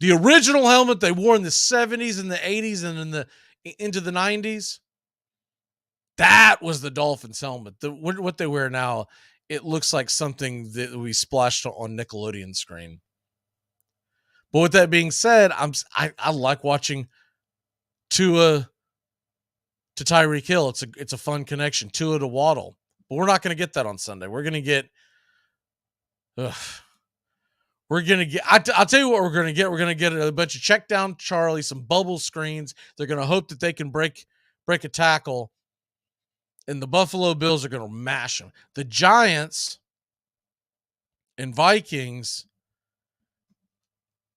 The original helmet they wore in the 70s and the 80s and into the 90s, that was the Dolphins helmet. What they wear now, it looks like something that we splashed on Nickelodeon screen. But with that being said, I like watching Tua to Tyreek Hill. It's a fun connection. Tua to Waddle. But we're not going to get that on Sunday. We're going to get I'll tell you what we're going to get. We're going to get a bunch of check down Charlie, some bubble screens. They're going to hope that they can break a tackle, and the Buffalo Bills are going to mash them. The Giants and Vikings,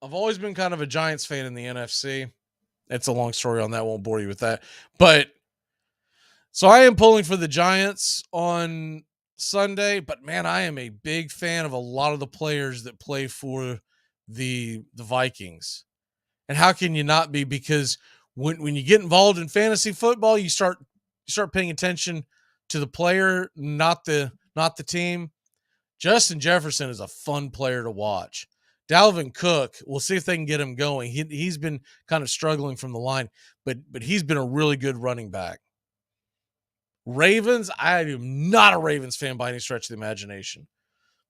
I've always been kind of a Giants fan in the NFC. It's a long story on that. Won't bore you with that. But so I am pulling for the Giants on Sunday, but man, I am a big fan of a lot of the players that play for the Vikings. And how can you not be? Because when you get involved in fantasy football, you start paying attention to the player, not the team. Justin Jefferson is a fun player to watch. Dalvin Cook, we'll see if they can get him going. He's been kind of struggling from the line, but he's been a really good running back. Ravens, I am not a Ravens fan by any stretch of the imagination,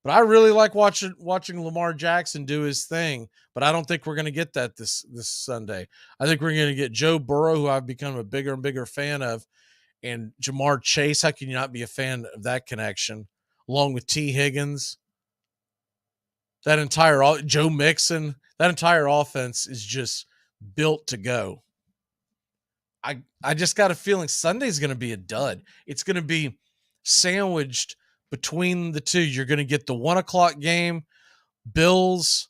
but I really like watching Lamar Jackson do his thing, but I don't think we're going to get that this Sunday. I think we're going to get Joe Burrow, who I've become a bigger and bigger fan of, and Jamar Chase. How can you not be a fan of that connection? Along with T. Higgins. That entire Joe Mixon, that entire offense is just built to go. I just got a feeling Sunday's going to be a dud. It's going to be sandwiched between the two. You're going to get the 1:00 game, Bills,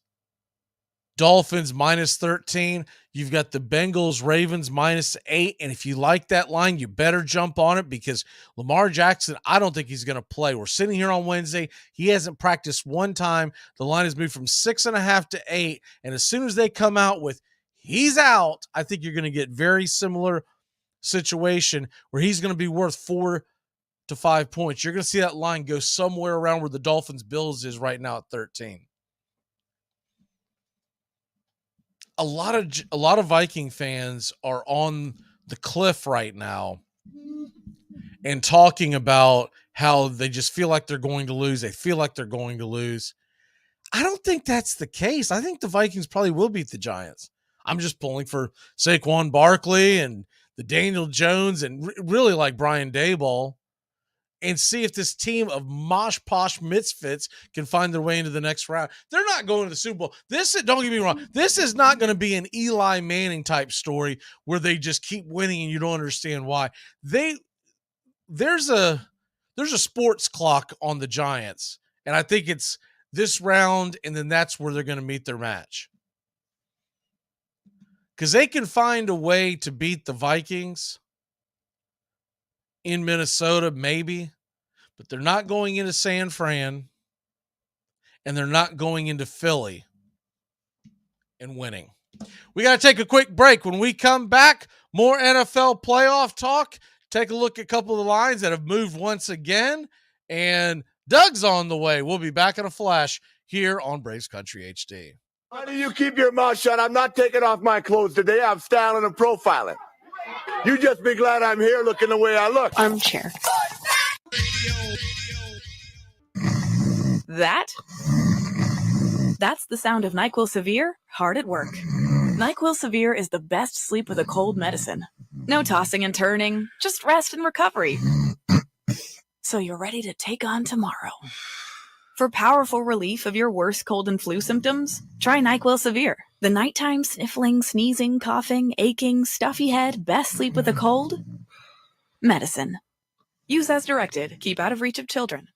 Dolphins -13. You've got the Bengals, Ravens -8. And if you like that line, you better jump on it because Lamar Jackson, I don't think he's going to play. We're sitting here on Wednesday. He hasn't practiced one time. The line has moved from 6.5 to 8. And as soon as they come out with he's out, I think you're going to get very similar situation where he's going to be worth 4 to 5 points. You're going to see that line go somewhere around where the Dolphins Bills is right now at 13. A lot of Viking fans are on the cliff right now and talking about how they just feel like they're going to lose. They feel like they're going to lose. I don't think that's the case. I think the Vikings probably will beat the Giants. I'm just pulling for Saquon Barkley and the Daniel Jones and really like Brian Daboll and see if this team of mosh posh misfits can find their way into the next round. They're not going to the Super Bowl. Don't get me wrong. This is not going to be an Eli Manning type story where they just keep winning and you don't understand why. There's a sports clock on the Giants, and I think it's this round, and then that's where they're going to meet their match. Because they can find a way to beat the Vikings in Minnesota, maybe, but they're not going into San Fran, and they're not going into Philly and winning. We got to take a quick break. When we come back, more NFL playoff talk. Take a look at a couple of the lines that have moved once again, and Doug's on the way. We'll be back in a flash here on Braves Country HD. Why do you keep your mouth shut? I'm not taking off my clothes today. I'm styling and profiling. You just be glad I'm here looking the way I look. Armchair. That's the sound of NyQuil Severe hard at work. NyQuil Severe is the best sleep with a cold medicine. No tossing and turning, just rest and recovery. So you're ready to take on tomorrow. For powerful relief of your worst cold and flu symptoms, try NyQuil Severe. The nighttime sniffling, sneezing, coughing, aching, stuffy head, best sleep with a cold medicine. Use as directed. Keep out of reach of children.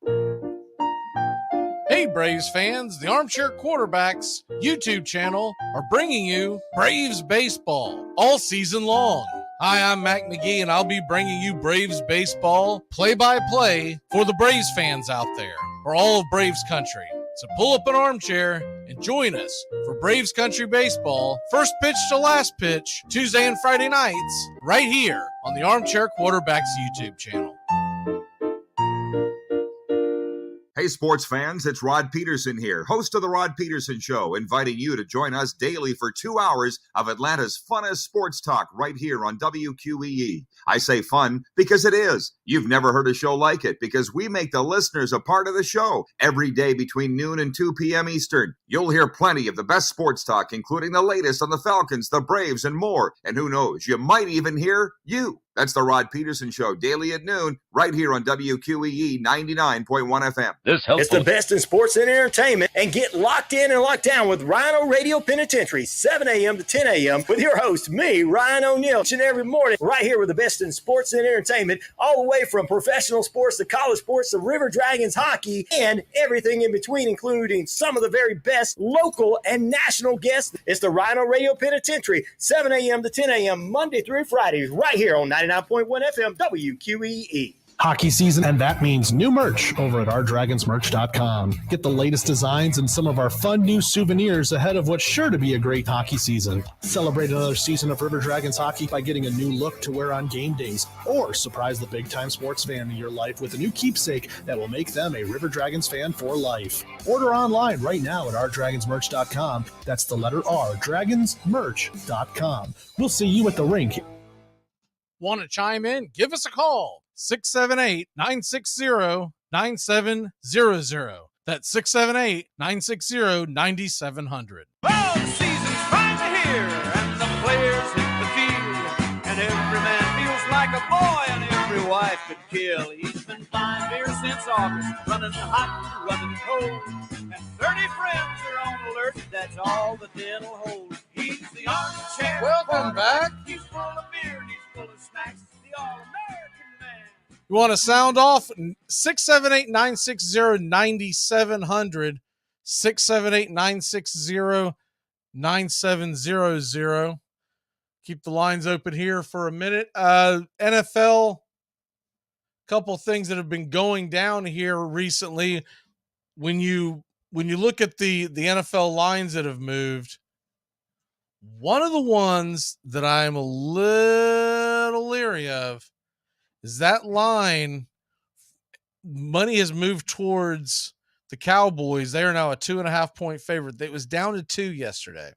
Hey, Braves fans, the Armchair Quarterbacks YouTube channel are bringing you Braves Baseball all season long. Hi, I'm Mac McGee, and I'll be bringing you Braves Baseball play-by-play for the Braves fans out there, or all of Braves country. So pull up an armchair and join us for Braves Country Baseball, first pitch to last pitch, Tuesday and Friday nights, right here on the Armchair Quarterbacks YouTube channel. Hey, sports fans, it's Rod Peterson here, host of The Rod Peterson Show, inviting you to join us daily for 2 hours of Atlanta's funnest sports talk right here on WQEE. I say fun because it is. You've never heard a show like it because we make the listeners a part of the show every day between noon and 2 p.m. Eastern. You'll hear plenty of the best sports talk, including the latest on the Falcons, the Braves, and more. And who knows, you might even hear you. That's the Rod Peterson Show, daily at noon, right here on WQEE 99.1 FM. It's the best in sports and entertainment, and get locked in and locked down with Rhino Radio Penitentiary, 7 a.m. to 10 a.m. with your host, me, Ryan O'Neill, each and every morning, right here with the best in sports and entertainment, all the way from professional sports to college sports to River Dragons hockey and everything in between, including some of the very best local and national guests. It's the Rhino Radio Penitentiary, 7 a.m. to 10 a.m. Monday through Friday, right here on 99.1 FM WQEE. Hockey season, and that means new merch over at ourdragonsmerch.com. Get the latest designs and some of our fun new souvenirs ahead of what's sure to be a great hockey season. Celebrate another season of River Dragons hockey by getting a new look to wear on game days, or surprise the big-time sports fan in your life with a new keepsake that will make them a River Dragons fan for life. Order online right now at ourdragonsmerch.com. That's the letter R, dragonsmerch.com. We'll see you at the rink. Want to chime in? Give us a call. 678-960-9700. That's 678-960-9700. Well, the season's finally here, and the players hit the field, and every man feels like a boy, and every wife could kill. He's been flying beer since August, running hot, running cold, and 30 friends are on alert. That's all the den'll hold. He's the armchair. Welcome back. He's full of beer and he's full of snacks. The all-American man. You want to sound off? 678-960-9700. 678-960-9700. Keep the lines open here for a minute. NFL, couple things that have been going down here recently. When you look at the NFL lines that have moved, one of the ones that I'm a little leery of is that line. Money has moved towards the Cowboys. They are now a 2.5-point favorite. It was down to 2 yesterday.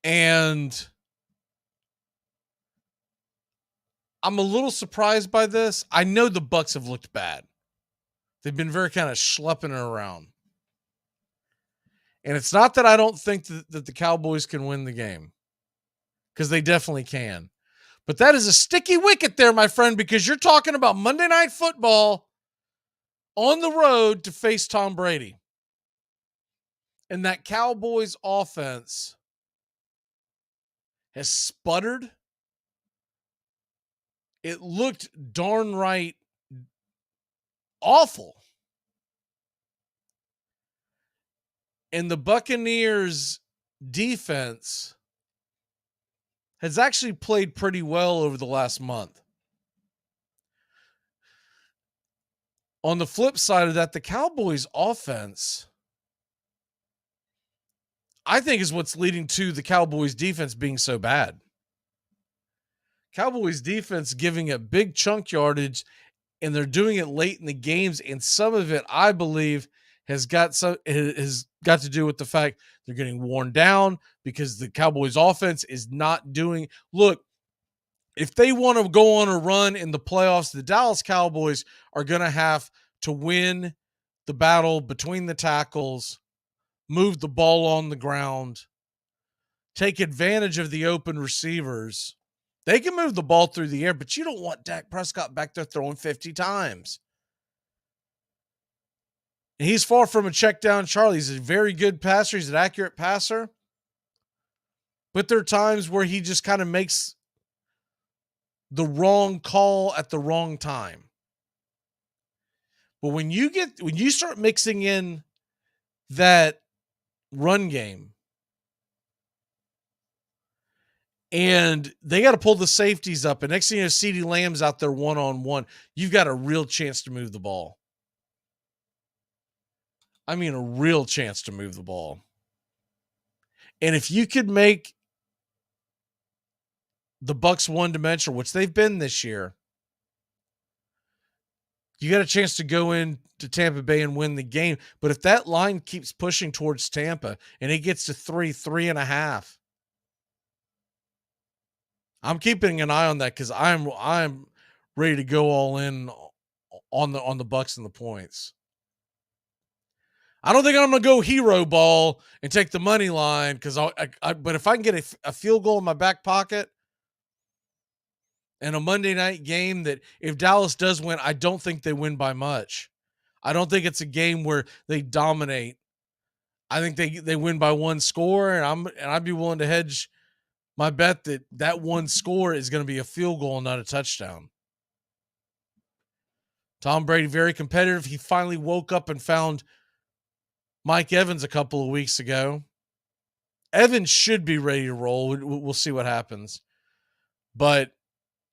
And I'm a little surprised by this. I know the Bucs have looked bad. They've been very kind of schlepping it around. And it's not that I don't think that the Cowboys can win the game, because they definitely can. But that is a sticky wicket there, my friend, because you're talking about Monday Night Football on the road to face Tom Brady. And that Cowboys offense has sputtered. It looked darn right awful. And the Buccaneers defense has actually played pretty well over the last month. On the flip side of that, the Cowboys offense, I think, is what's leading to the Cowboys defense being so bad. Cowboys defense giving a big chunk yardage, and they're doing it late in the games, and some of it, I believe, has got to do with the fact they're getting worn down because the Cowboys offense is not doing. Look, if they want to go on a run in the playoffs, the Dallas Cowboys are going to have to win the battle between the tackles, move the ball on the ground, take advantage of the open receivers. They can move the ball through the air, but you don't want Dak Prescott back there throwing 50 times. And he's far from a check down Charlie. He's a very good passer. He's an accurate passer. But there are times where he just kind of makes the wrong call at the wrong time. But when you start mixing in that run game, and they got to pull the safeties up, and next thing you know, CeeDee Lamb's out there one-on-one, you've got a real chance to move the ball. I mean, a real chance to move the ball. And if you could make the Bucs one-dimensional, which they've been this year, you got a chance to go into Tampa Bay and win the game. But if that line keeps pushing towards Tampa and it gets to 3.5, I'm keeping an eye on that because I'm ready to go all in on the Bucs and the points. I don't think I'm going to go hero ball and take the money line because but if I can get a field goal in my back pocket and a Monday night game that if Dallas does win, I don't think they win by much. I don't think it's a game where they dominate. I think they win by one score, and I'd be willing to hedge my bet that one score is going to be a field goal and not a touchdown. Tom Brady, very competitive. He finally woke up and found Mike Evans a couple of weeks ago. Evans should be ready to roll. We'll see what happens. But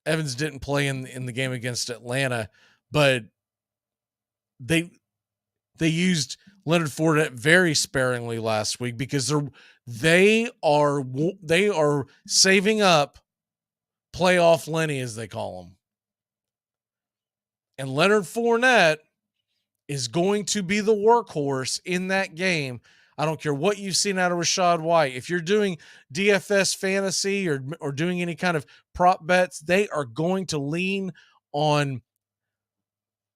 Evans didn't play in the game against Atlanta, but they used Leonard Fournette very sparingly last week because they are saving up playoff Lenny, as they call him. And Leonard Fournette is going to be the workhorse in that game. I don't care what you've seen out of Rachaad White. If you're doing DFS fantasy or doing any kind of prop bets, they are going to lean on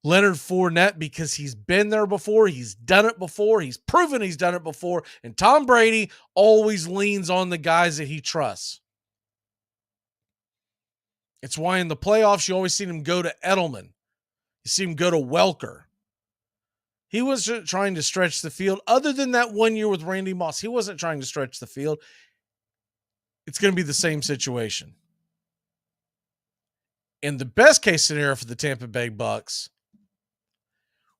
Leonard Fournette because he's been there before. He's done it before. He's proven he's done it before. And Tom Brady always leans on the guys that he trusts. It's why in the playoffs, you always see him go to Edelman. You see him go to Welker. He wasn't trying to stretch the field. Other than that 1 year with Randy Moss, he wasn't trying to stretch the field. It's going to be the same situation. And the best case scenario for the Tampa Bay Bucs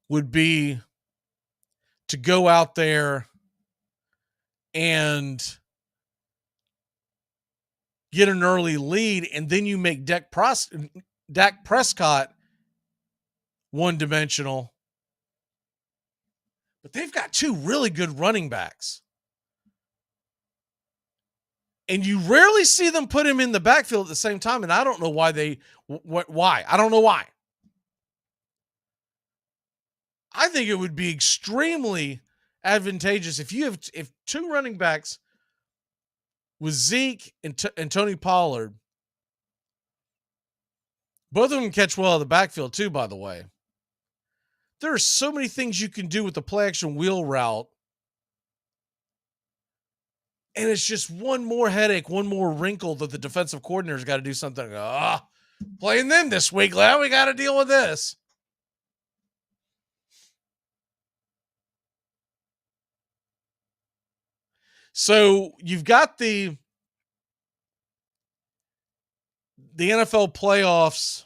would be to go out there and get an early lead, and then you make Dak Prescott one-dimensional. But they've got two really good running backs. And you rarely see them put him in the backfield at the same time, and I don't know why why. I don't know why. I think it would be extremely advantageous if two running backs with Zeke and Tony Pollard, both of them catch well out of the backfield too, by the way. There are so many things you can do with the play action wheel route. And it's just one more headache, one more wrinkle that the defensive coordinator's got to do something. Playing them this week, Now we got to deal with this. So you've got the NFL playoffs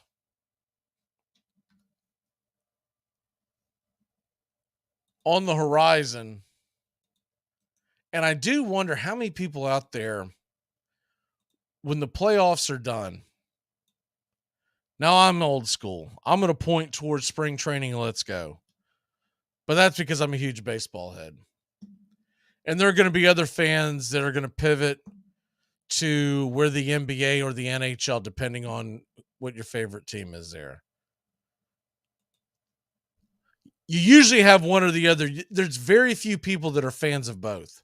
on the horizon. And I do wonder how many people out there, when the playoffs are done, now I'm old school. I'm going to point towards spring training and let's go. But that's because I'm a huge baseball head. And there are going to be other fans that are going to pivot to where the NBA or the NHL, depending on what your favorite team is there. You usually have one or the other. There's very few people that are fans of both.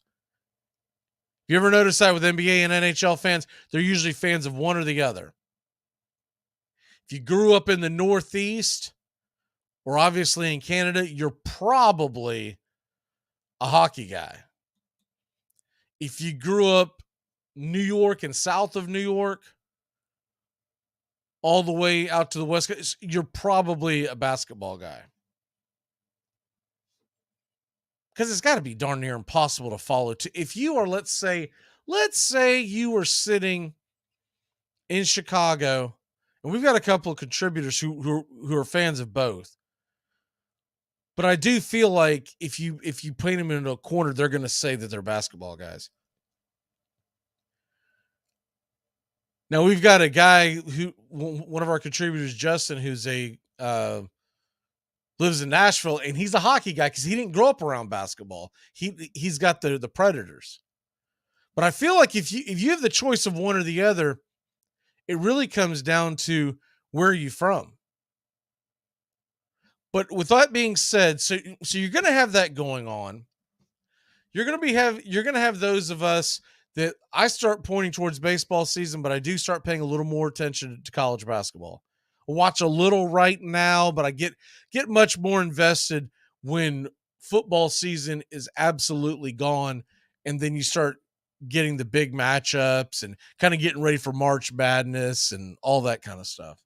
You ever notice that with NBA and NHL fans? They're usually fans of one or the other. If you grew up in the Northeast or obviously in Canada, you're probably a hockey guy. If you grew up New York and south of New York, all the way out to the West Coast, you're probably a basketball guy. Because it's got to be darn near impossible to follow. If you are, let's say you were sitting in Chicago, and we've got a couple of contributors who are fans of both. But I do feel like if you paint them into a corner, they're going to say that they're basketball guys. Now we've got a guy who, one of our contributors, Justin, who's lives in Nashville, and he's a hockey guy because he didn't grow up around basketball. He's got the Predators. But I feel like if you have the choice of one or the other, it really comes down to where are you from. But with that being said, so you're going to have that going on. You're going to have those of us that I start pointing towards baseball season, but I do start paying a little more attention to college basketball. I watch a little right now, but I get much more invested when football season is absolutely gone, and then you start getting the big matchups and kind of getting ready for March Madness and all that kind of stuff.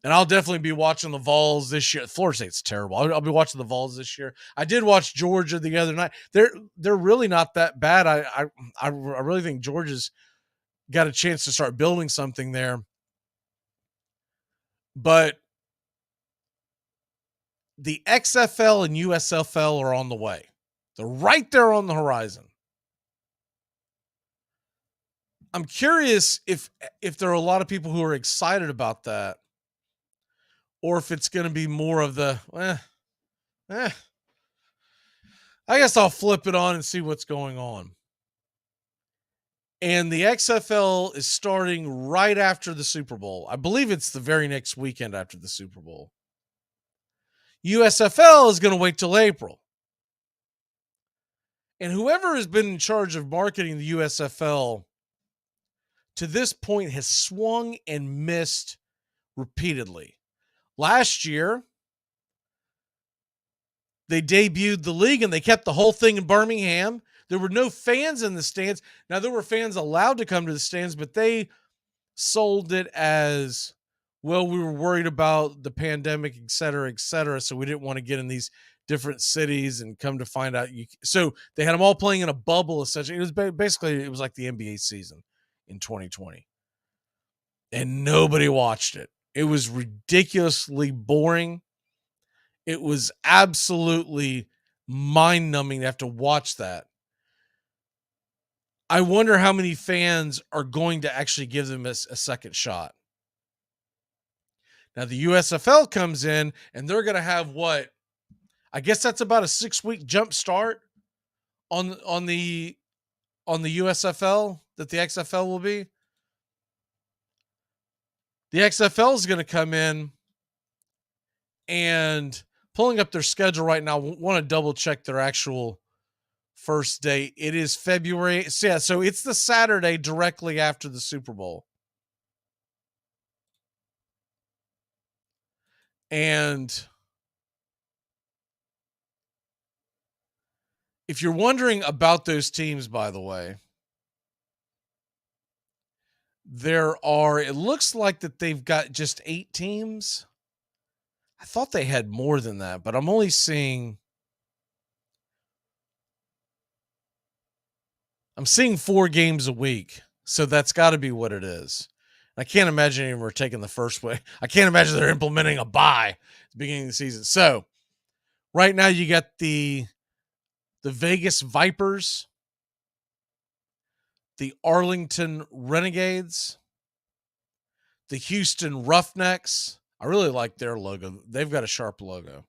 And I'll definitely be watching the Vols this year. Florida State's terrible. I'll be watching the Vols this year. I did watch Georgia the other night. They're really not that bad. I really think Georgia's got a chance to start building something there. But the XFL and USFL are on the way. They're right there on the horizon. I'm curious if there are a lot of people who are excited about that, or if it's going to be more of the, I guess I'll flip it on and see what's going on. And the XFL is starting right after the Super Bowl. I believe it's the very next weekend after the Super Bowl. USFL is going to wait till April. And whoever has been in charge of marketing the USFL to this point has swung and missed repeatedly. Last year, they debuted the league and they kept the whole thing in Birmingham. There were no fans in the stands. Now, there were fans allowed to come to the stands, but they sold it as, well, we were worried about the pandemic, et cetera, so we didn't want to get in these different cities and come to find out. So they had them all playing in a bubble, essentially. It was basically, it was like the NBA season in 2020. And nobody watched it. It was ridiculously boring. It was absolutely mind-numbing to have to watch that. I wonder how many fans are going to actually give them a second shot. Now, the USFL comes in, and they're going to have what? I guess that's about a 6-week jump start on the USFL that the XFL will be. The XFL is going to come in, and pulling up their schedule right now, want to double check their actual first day. It is February. So it's the Saturday directly after the Super Bowl. And if you're wondering about those teams, by the way, it looks like that they've got just 8 teams. I thought they had more than that, but I'm only seeing 4 games a week. So that's got to be what it is. I can't imagine any of them are taking the first way. I can't imagine they're implementing a bye at the beginning of the season. So right now you got the Vegas Vipers, the Arlington Renegades, the Houston Roughnecks. I really like their logo. They've got a sharp logo.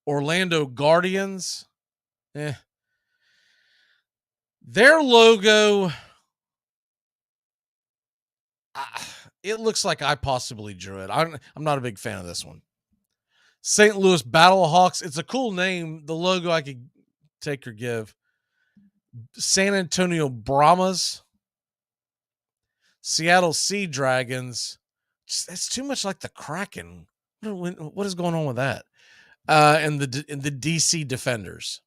Orlando Guardians. Their logo, it looks like I possibly drew it. I'm not a big fan of this one. St. Louis Battlehawks. It's a cool name. The logo I could take or give. San Antonio Brahmas. Seattle Sea Dragons. That's too much like the Kraken. What is going on with that? And the DC Defenders.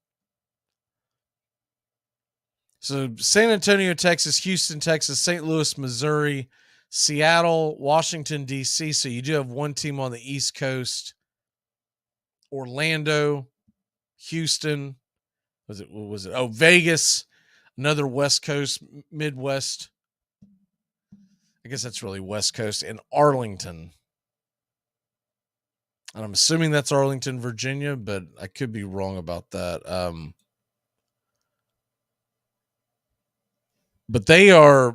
So San Antonio, Texas, Houston, Texas, St. Louis, Missouri, Seattle, Washington, D.C. So you do have one team on the East Coast. Orlando, Houston. What was it? Oh, Vegas, another West Coast, Midwest. I guess that's really West Coast, and Arlington. And I'm assuming that's Arlington, Virginia, but I could be wrong about that. But they're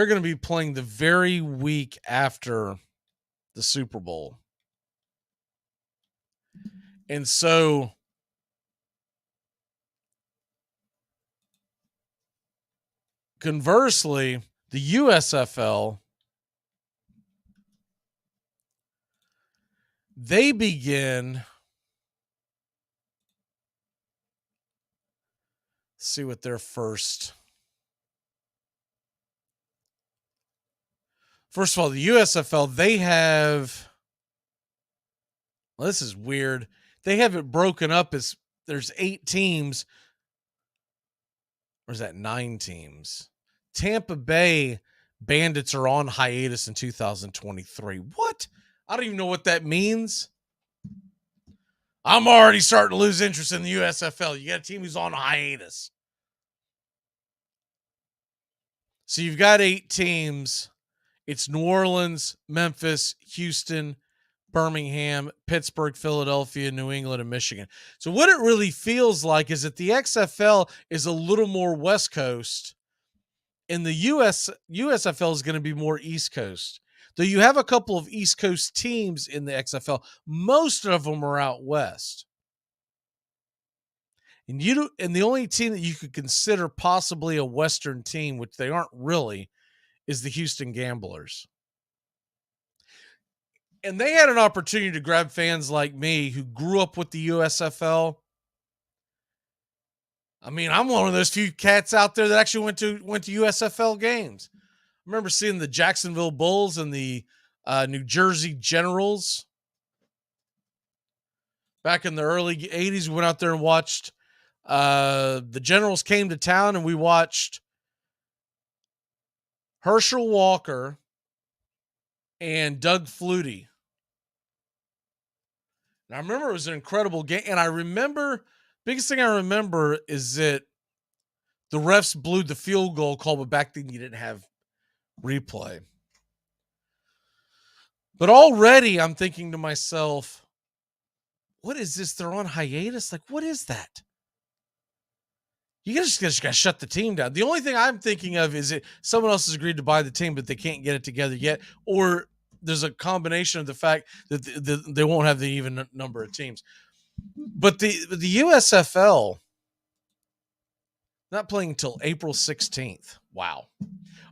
going to be playing the very week after the Super Bowl. And so conversely, the USFL, they begin. Let's see what their first. First of all, the USFL, they have. Well, this is weird. They have it broken up as there's 8 teams. Or is that 9 teams? Tampa Bay Bandits are on hiatus in 2023. What? I don't even know what that means. I'm already starting to lose interest in the USFL. You got a team who's on hiatus. So you've got 8 teams. It's New Orleans, Memphis, Houston, Birmingham, Pittsburgh, Philadelphia, New England, and Michigan. So what it really feels like is that the XFL is a little more West Coast, and the USFL is going to be more East Coast. Though you have a couple of East Coast teams in the XFL, most of them are out west. And the only team that you could consider possibly a Western team, which they aren't really, is the Houston Gamblers. And they had an opportunity to grab fans like me who grew up with the USFL. I mean, I'm one of those few cats out there that actually went to USFL games. I remember seeing the Jacksonville Bulls and the New Jersey Generals back in the early 80s. We went out there and watched. The Generals came to town, and we watched Herschel Walker and Doug Flutie. And I remember it was an incredible game. And I remember, biggest thing I remember is that the refs blew the field goal call, but back then you didn't have replay. But already I'm thinking to myself, what is this? They're on hiatus? Like, what is that? You just got to shut the team down. The only thing I'm thinking of is that someone else has agreed to buy the team, but they can't get it together yet. Or there's a combination of the fact that they won't have the even number of teams. But the USFL not playing until April 16th. Wow.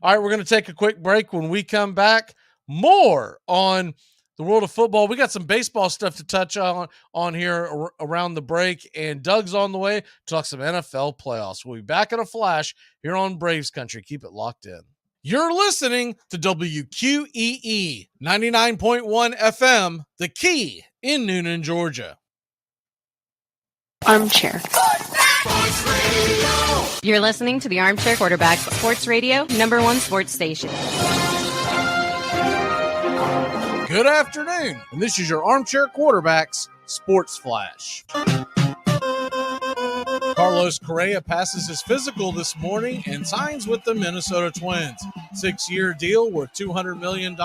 All right, we're going to take a quick break. When we come back, more on the world of football. We got some baseball stuff to touch on here around the break, and Doug's on the way to talk some NFL playoffs. We'll be back in a flash here on Braves Country. Keep it locked in. You're listening to WQEE 99.1 FM, The Key in Noonan, Georgia. Armchair. You're listening to the Armchair Quarterback Sports Radio, #1 sports station. Good afternoon, and this is your Armchair Quarterbacks Sports Flash. Carlos Correa passes his physical this morning and signs with the Minnesota Twins. 6-year deal worth $200 million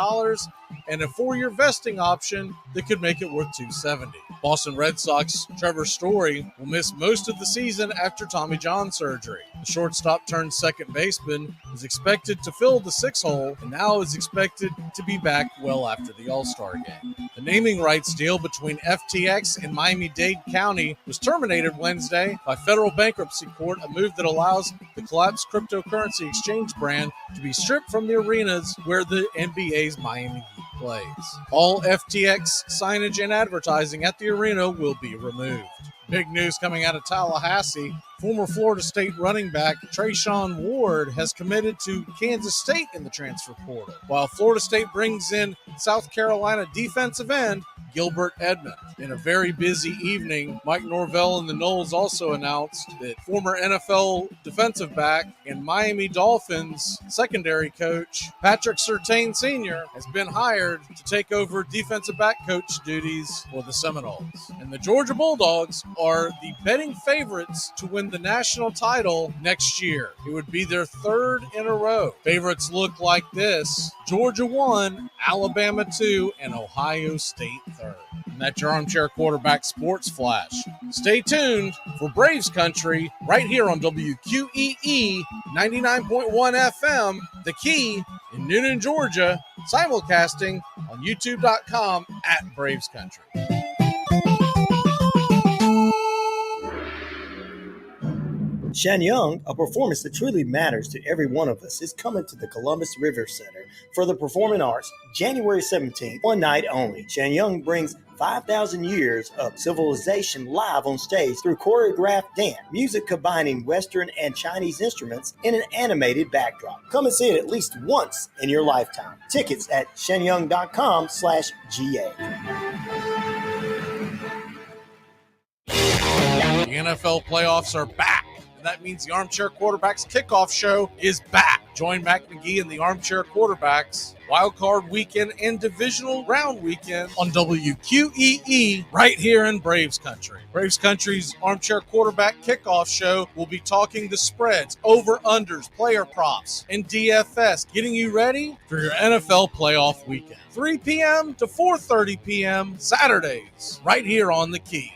and a 4-year vesting option that could make it worth $270. Boston Red Sox Trevor Story will miss most of the season after Tommy John surgery. The shortstop turned second baseman is expected to fill the 6 hole and now is expected to be back well after the All-Star game. The naming rights deal between FTX and Miami-Dade County was terminated Wednesday by federal bankruptcy court, a move that allows the collapsed cryptocurrency exchange brand to be stripped from the arenas where the NBA's Miami Heat plays. All FTX signage and advertising at the arena will be removed. Big news coming out of Tallahassee. Former Florida State running back Trayshawn Ward has committed to Kansas State in the transfer portal, while Florida State brings in South Carolina defensive end Gilbert Edmond. In a very busy evening, Mike Norvell and the Noles also announced that former NFL defensive back and Miami Dolphins secondary coach Patrick Surtain Sr. has been hired to take over defensive back coach duties for the Seminoles. And the Georgia Bulldogs are the betting favorites to win the national title next year. It would be their 3rd in a row. Favorites look like this. Georgia 1, Alabama 2, and Ohio State 3rd. And that's your Armchair Quarterback Sports Flash. Stay tuned for Braves Country right here on WQEE 99.1 FM, The Key in Newnan, Georgia, simulcasting on youtube.com at Braves Country. Shanyang, a performance that truly matters to every one of us, is coming to the Columbus River Center for the Performing Arts, January 17th, one night only. Shanyang brings 5,000 years of civilization live on stage through choreographed dance, music combining Western and Chinese instruments in an animated backdrop. Come and see it at least once in your lifetime. Tickets at shanyang.com/GA. The NFL playoffs are back. That means the Armchair Quarterbacks kickoff show is back. Join Mac McGee and the Armchair Quarterbacks wildcard weekend and divisional round weekend on WQEE right here in Braves Country. Braves Country's Armchair Quarterback kickoff show will be talking the spreads, over-unders, player props, and DFS, getting you ready for your NFL playoff weekend. 3 p.m. to 4:30 p.m. Saturdays right here on The Key.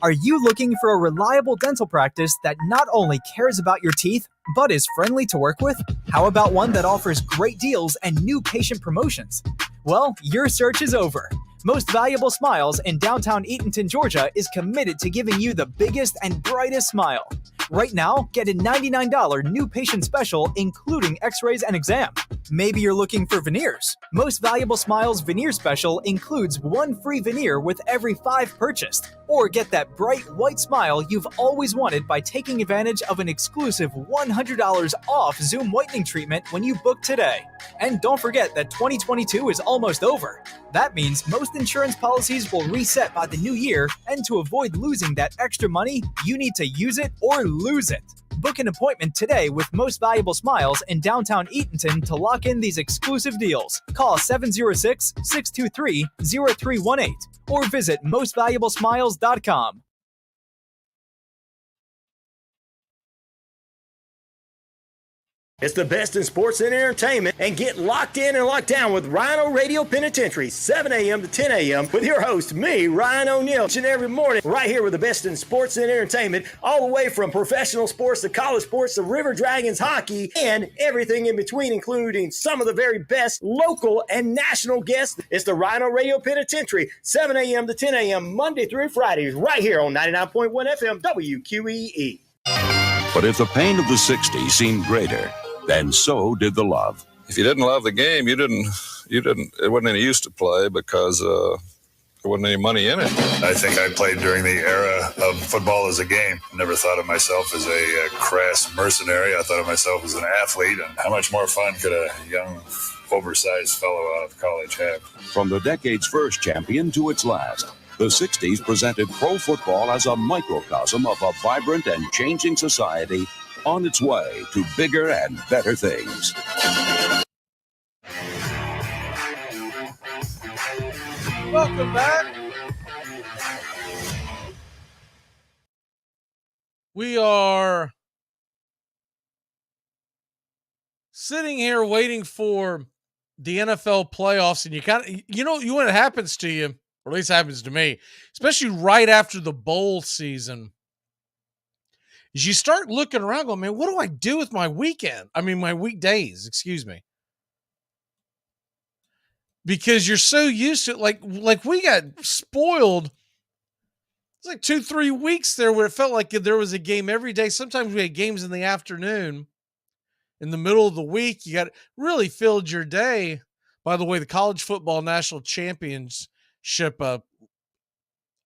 Are you looking for a reliable dental practice that not only cares about your teeth, but is friendly to work with? How about one that offers great deals and new patient promotions? Well, your search is over. Most Valuable Smiles in downtown Eatonton, Georgia is committed to giving you the biggest and brightest smile. Right now, get a $99 new patient special, including x-rays and exam. Maybe you're looking for veneers. Most Valuable Smiles veneer special includes one free veneer with every 5 purchased. Or get that bright white smile you've always wanted by taking advantage of an exclusive $100 off Zoom whitening treatment when you book today. And don't forget that 2022 is almost over. That means most insurance policies will reset by the new year, and to avoid losing that extra money, you need to use it or lose it. Book an appointment today with Most Valuable Smiles in downtown Eatonton to lock in these exclusive deals. Call 706-623-0318 or visit mostvaluablesmiles.com. It's the best in sports and entertainment, and get locked in and locked down with Rhino Radio Penitentiary, 7 a.m. to 10 a.m. with your host, me, Ryan O'Neill, each and every morning, right here with the best in sports and entertainment, all the way from professional sports to college sports to River Dragons hockey and everything in between, including some of the very best local and national guests. It's the Rhino Radio Penitentiary, 7 a.m. to 10 a.m. Monday through Friday, right here on 99.1 FM WQEE. But if the pain of the 60s seemed greater, then so did the love. If you didn't love the game, it wasn't any use to play because there wasn't any money in it. I think I played during the era of football as a game. I never thought of myself as a crass mercenary. I thought of myself as an athlete, and how much more fun could a young, oversized fellow out of college have? From the decade's first champion to its last, the 60s presented pro football as a microcosm of a vibrant and changing society on its way to bigger and better things. Welcome back. We are sitting here waiting for the NFL playoffs, and you know what happens to you, or at least happens to me, especially right after the bowl season, is you start looking around going, man, what do I do with my weekend? I mean, my weekdays, excuse me. Because you're so used to it. Like we got spoiled. It's like 2-3 weeks there where it felt like there was a game every day. Sometimes we had games in the afternoon. In the middle of the week, you got really filled your day. By the way, the college football national championship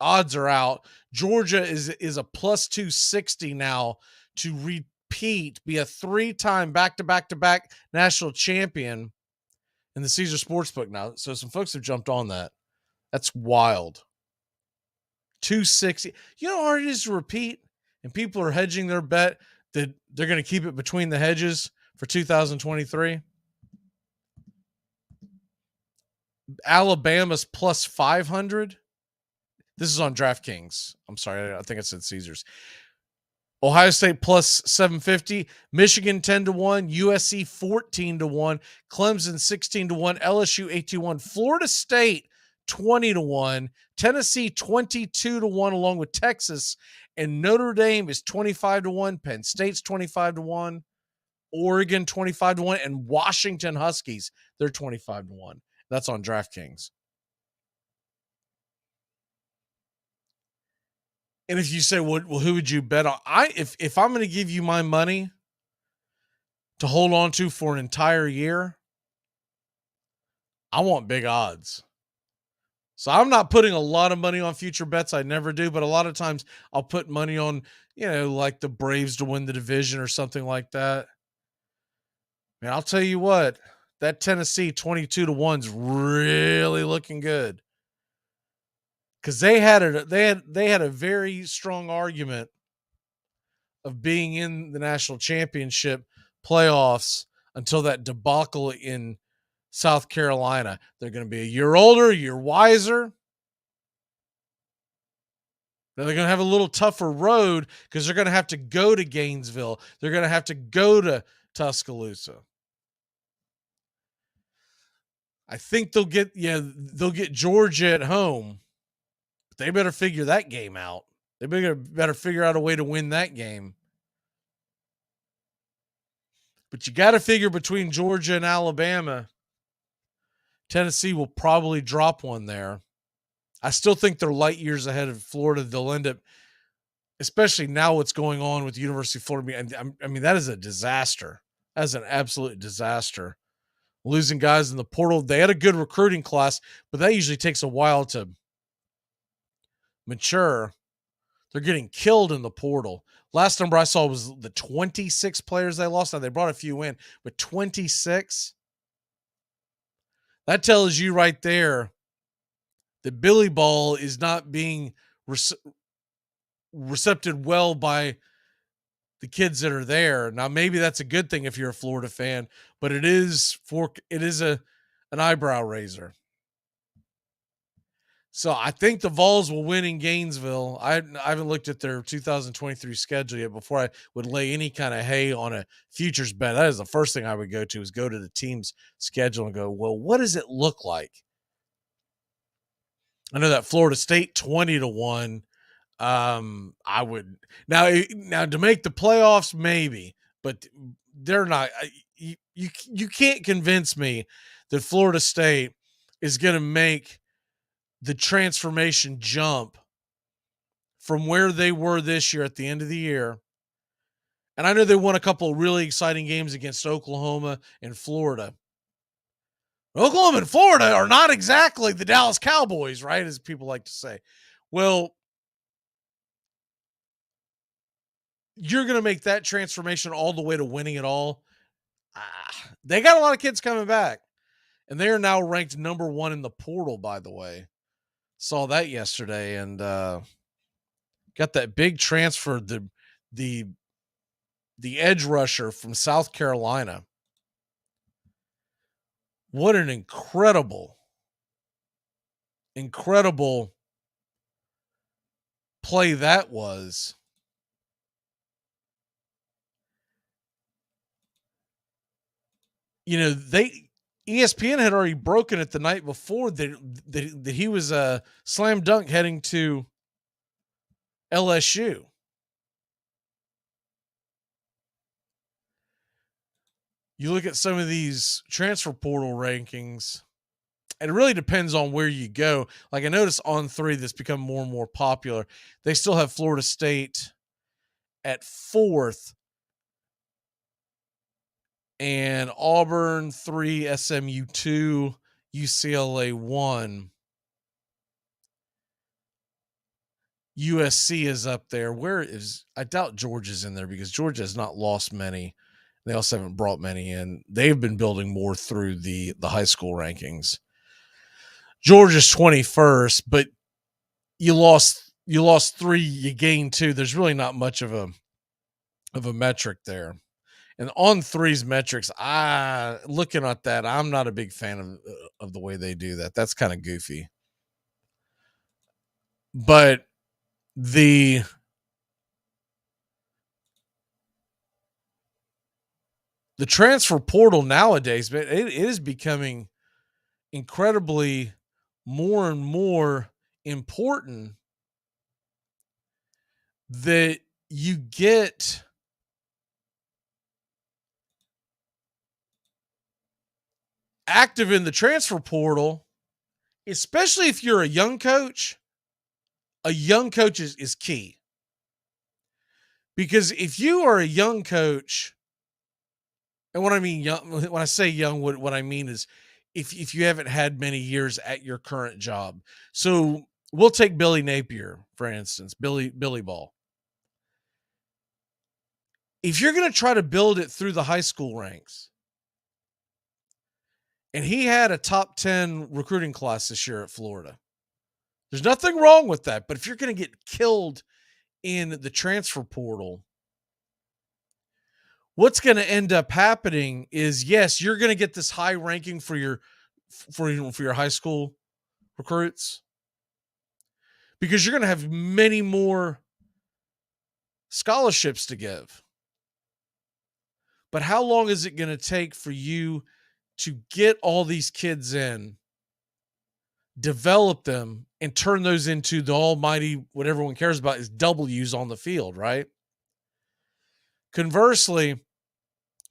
odds are out. Georgia is a plus 260 now to repeat, be a 3-time back-to-back national champion in the Caesar Sportsbook now. So some folks have jumped on that. That's wild. 260. You know how hard it is to repeat? And people are hedging their bet that they're going to keep it between the hedges for 2023. Alabama's plus 500. This is on DraftKings. I'm sorry, I think I said Caesars. Ohio State plus 750, Michigan 10-1, USC 14-1, Clemson 16-1, LSU 8-1, Florida State 20-1, Tennessee 22-1, along with Texas, and Notre Dame is 25-1, Penn State's 25-1, Oregon 25-1, and Washington Huskies, they're 25-1. That's on DraftKings. And if you say, well, who would you bet on? If I'm going to give you my money to hold on to for an entire year, I want big odds. So I'm not putting a lot of money on future bets. I never do, but a lot of times I'll put money on, like the Braves to win the division or something like that. Man, I'll tell you what, that Tennessee 22-1 is really looking good. Because they had a very strong argument of being in the national championship playoffs until that debacle in South Carolina. They're going to be a year older, a year wiser. Now they're going to have a little tougher road because they're going to have to go to Gainesville. They're going to have to go to Tuscaloosa. I think they'll get Georgia at home. But they better figure that game out. They better figure out a way to win that game. But you got to figure between Georgia and Alabama, Tennessee will probably drop one there. I still think they're light years ahead of Florida. They'll end up, especially now what's going on with University of Florida. I mean, that is a disaster. That is an absolute disaster. Losing guys in the portal. They had a good recruiting class, but that usually takes a while to mature. They're getting killed in the portal. Last number I saw was the 26 players they lost. Now, they brought a few in, but 26? That tells you right there that Billy Ball is not being recepted well by the kids that are there. Now, maybe that's a good thing if you're a Florida fan, but it is an eyebrow raiser. So I think the Vols will win in Gainesville. I haven't looked at their 2023 schedule yet before I would lay any kind of hay on a futures bet. That is the first thing I would go to, is go to the team's schedule and go, well, what does it look like? I know that Florida State 20-1. I would now to make the playoffs, maybe, but they're not. You can't convince me that Florida State is going to make the transformation jump from where they were this year at the end of the year. And I know they won a couple of really exciting games against Oklahoma and Florida. Oklahoma and Florida are not exactly the Dallas Cowboys, right? As people like to say. Well, you're going to make that transformation all the way to winning it all. They got a lot of kids coming back, and they are now ranked number 1 in the portal, by the way. Saw that yesterday, and got that big transfer, the edge rusher from South Carolina. What an incredible play that was. ESPN had already broken it the night before that he was a slam dunk heading to LSU. You look at some of these transfer portal rankings, and it really depends on where you go. Like I noticed on 3 that's become more and more popular. They still have Florida State at 4th, and Auburn 3, SMU 2, UCLA 1. USC is up there. I doubt Georgia's in there because Georgia has not lost many. They also haven't brought many in. They've been building more through the high school rankings. Georgia's 21st, but you lost 3, you gained 2. There's really not much of a metric there. And on 3's metrics, looking at that, I'm not a big fan of the way they do that. That's kind of goofy. But the the transfer portal nowadays, man, it is becoming incredibly more and more important that you get active in the transfer portal, especially if you're a young coach. A young coach is key. Because if you are a young coach, and what I mean young, when I say young, what I mean is if you haven't had many years at your current job. So we'll take Billy Napier, for instance, Billy Ball. If you're going to try to build it through the high school ranks, and he had a top 10 recruiting class this year at Florida, there's nothing wrong with that. But if you're going to get killed in the transfer portal, what's going to end up happening is, yes, you're going to get this high ranking for your high school recruits, because you're going to have many more scholarships to give. But how long is it going to take for you to get all these kids in, develop them, and turn those into the almighty, what everyone cares about is W's on the field, right? Conversely,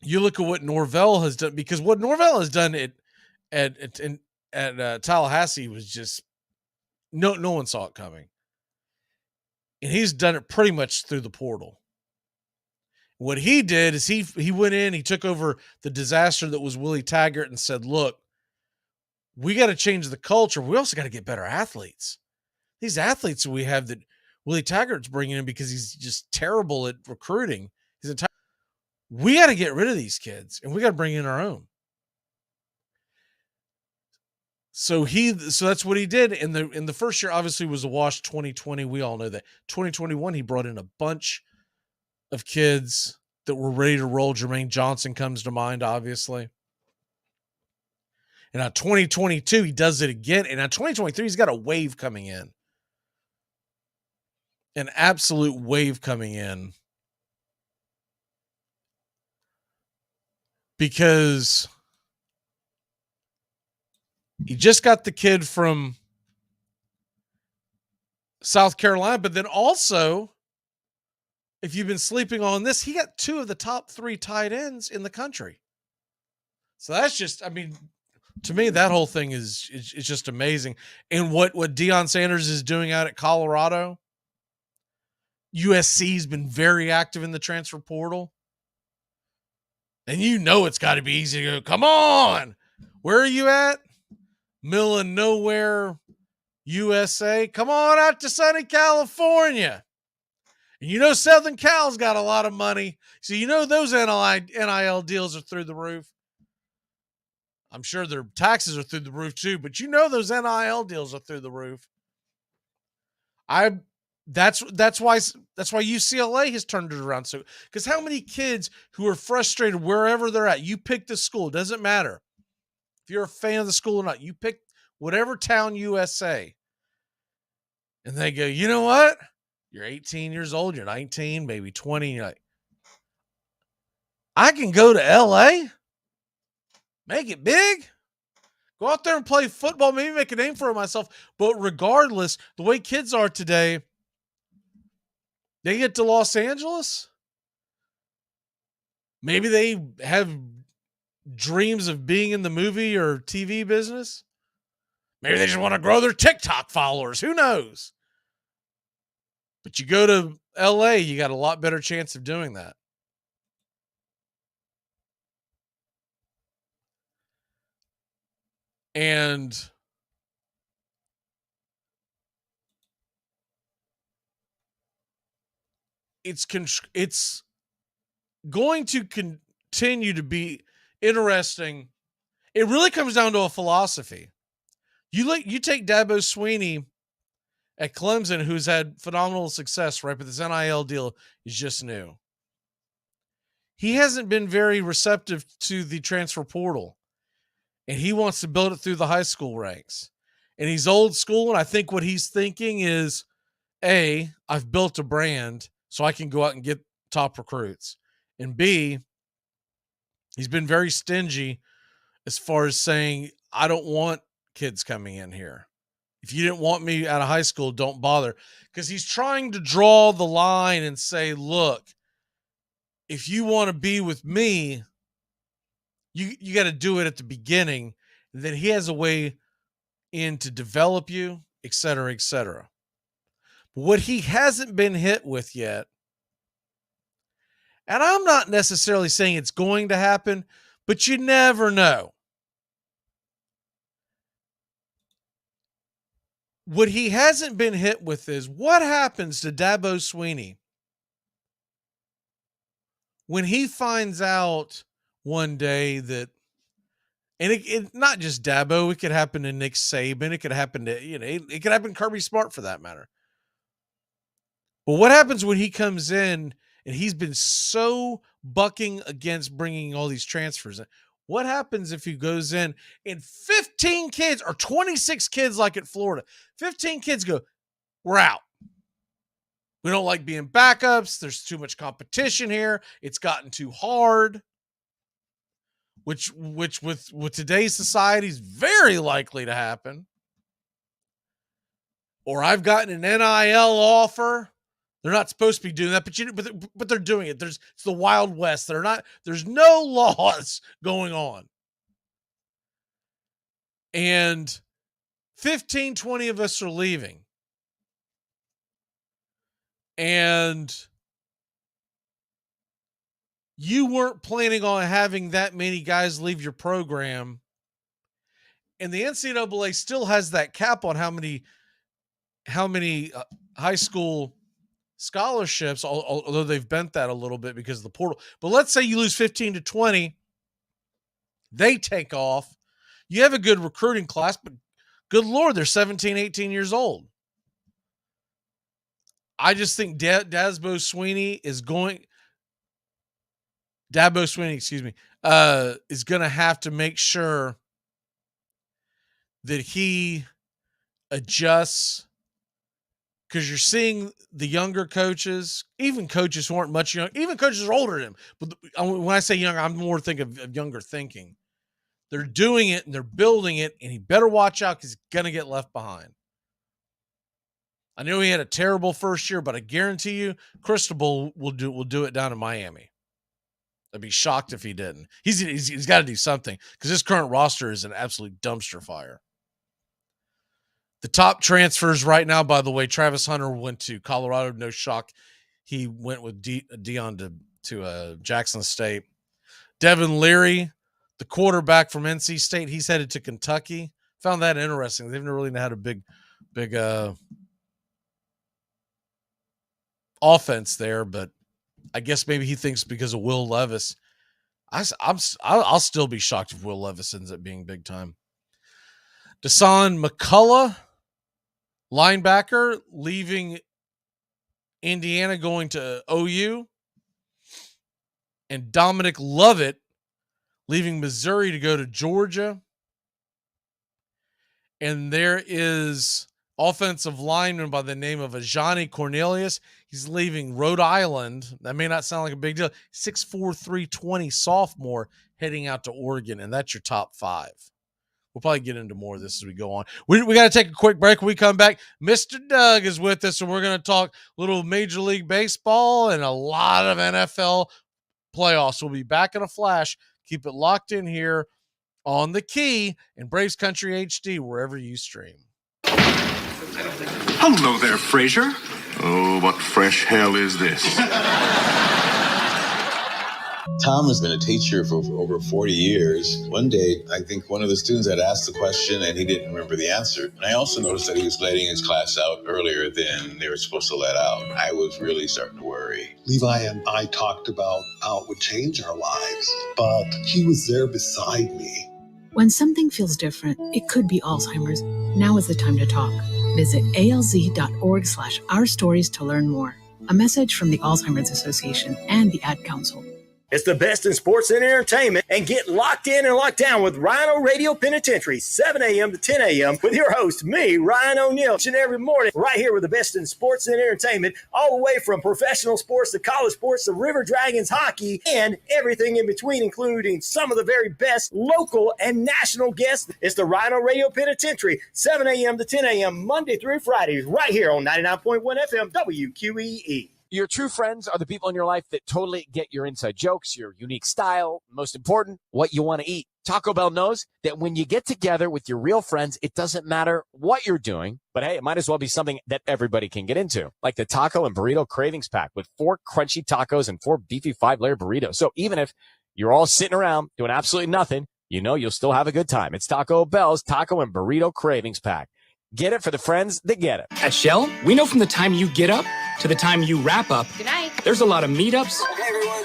you look at what Norvell has done, because what Norvell has done at Tallahassee was just no one saw it coming, and he's done it pretty much through the portal. What he did is he went in, he took over the disaster that was Willie Taggart and said, look, we got to change the culture. We also got to get better athletes. These athletes that we have that Willie Taggart's bringing in because he's just terrible at recruiting. We got to get rid of these kids, and we got to bring in our own. So that's what he did. In the first year, obviously, was a wash. 2020, we all know that. 2021, he brought in a bunch of kids that were ready to roll. Jermaine Johnson comes to mind, obviously. And now 2022, he does it again. And now 2023, he's got a wave coming in. An absolute wave coming in. Because he just got the kid from South Carolina, but then also, if you've been sleeping on this, he got 2 of the top 3 tight ends in the country. So that's just, I mean, to me, that whole thing is just amazing. And what Deion Sanders is doing out at Colorado, USC's been very active in the transfer portal. And you know it's got to be easy to go, come on, where are you at? Middle of nowhere, USA. Come on out to sunny California. And you know Southern Cal's got a lot of money. So you know those NIL deals are through the roof. I'm sure their taxes are through the roof too, but you know those NIL deals are through the roof. That's why UCLA has turned it around. So, because how many kids who are frustrated wherever they're at, you pick the school, doesn't matter if you're a fan of the school or not, you pick whatever town USA, and they go, you know what? You're 18 years old, you're 19, maybe 20. You're like, I can go to LA, make it big, go out there and play football, maybe make a name for myself. But regardless, the way kids are today, they get to Los Angeles. Maybe they have dreams of being in the movie or TV business. Maybe they just want to grow their TikTok followers. Who knows? But you go to LA, you got a lot better chance of doing that. And it's going to continue to be interesting. It really comes down to a philosophy. You take Dabo Swinney at Clemson, who's had phenomenal success, right? But this NIL deal is just new. He hasn't been very receptive to the transfer portal, and he wants to build it through the high school ranks. And he's old school, and I think what he's thinking is, A, I've built a brand so I can go out and get top recruits. And B, He's been very stingy as far as saying, I don't want kids coming in here. If you didn't want me out of high school, don't bother. Because he's trying to draw the line and say, look, if you want to be with me, you got to do it at the beginning. And then he has a way in to develop you, et cetera, et cetera. But what he hasn't been hit with yet, and I'm not necessarily saying it's going to happen, but you never know. What he hasn't been hit with is what happens to Dabo Swinney when he finds out one day that, and it not just Dabo, it could happen to Nick Saban, it could happen to, it could happen to Kirby Smart for that matter. But what happens when he comes in and he's been so bucking against bringing all these transfers in? What happens if he goes in and 15 kids or 26 kids like at Florida, 15 kids go, we're out. We don't like being backups. There's too much competition here. It's gotten too hard, which with today's society is very likely to happen. Or I've gotten an NIL offer. They're not supposed to be doing that, but they're doing it. It's the Wild West. There's no laws going on. And 15, 20 of us are leaving. And you weren't planning on having that many guys leave your program. And the NCAA still has that cap on how many high school scholarships, although they've bent that a little bit because of the portal. But let's say you lose 15 to 20. They take off. You have a good recruiting class, but good Lord, they're 17, 18 years old. I just think Dabo Swinney, is going to have to make sure that he adjusts. Because you're seeing the younger coaches, even coaches who aren't much younger, even coaches who are older than him. But when I say younger, I'm more thinking of younger thinking. They're doing it and they're building it, and he better watch out because he's going to get left behind. I know he had a terrible first year, but I guarantee you Cristobal will do it down in Miami. I'd be shocked if he didn't. He's got to do something because his current roster is an absolute dumpster fire. The top transfers right now, by the way, Travis Hunter went to Colorado. No shock. He went with Dion to Jackson State. Devin Leary, the quarterback from NC State, he's headed to Kentucky. Found that interesting. They've never really had a big offense there, but I guess maybe he thinks because of Will Levis. I'll still be shocked if Will Levis ends up being big time. Dasan McCullough, linebacker, leaving Indiana, going to OU. And Dominic Lovett, leaving Missouri to go to Georgia. And there is offensive lineman by the name of Ajani Cornelius. He's leaving Rhode Island. That may not sound like a big deal. 6'4", 320 sophomore heading out to Oregon, and that's your top five. We'll probably get into more of this as we go on. We got to take a quick break. When we come back, Mr. Doug is with us, and we're going to talk a little Major League Baseball and a lot of NFL playoffs. We'll be back in a flash. Keep it locked in here on The Key and Braves Country HD, wherever you stream. Hello there, Frazier. Oh, what fresh hell is this? Tom has been a teacher for over 40 years. One day, I think one of the students had asked the question and he didn't remember the answer. And I also noticed that he was letting his class out earlier than they were supposed to let out. I was really starting to worry. Levi and I talked about how it would change our lives, but he was there beside me. When something feels different, it could be Alzheimer's. Now is the time to talk. Visit alz.org/ourstories to learn more. A message from the Alzheimer's Association and the Ad Council. It's the best in sports and entertainment, and get locked in and locked down with Rhino Radio Penitentiary, 7 a.m. to 10 a.m. with your host, me, Ryan O'Neill, each and every morning, right here with the best in sports and entertainment, all the way from professional sports to college sports to River Dragons hockey and everything in between, including some of the very best local and national guests. It's the Rhino Radio Penitentiary, 7 a.m. to 10 a.m. Monday through Fridays, right here on 99.1 FM WQEE. Your true friends are the people in your life that totally get your inside jokes, your unique style, most important, what you want to eat. Taco Bell knows that when you get together with your real friends, it doesn't matter what you're doing, but hey, it might as well be something that everybody can get into, like the Taco and Burrito Cravings Pack with 4 crunchy tacos and 4 beefy 5-layer burritos. So even if you're all sitting around doing absolutely nothing, you know you'll still have a good time. It's Taco Bell's Taco and Burrito Cravings Pack. Get it for the friends that get it. At Shell, we know from the time you get up to the time you wrap up, Good night. there's a lot of meetups,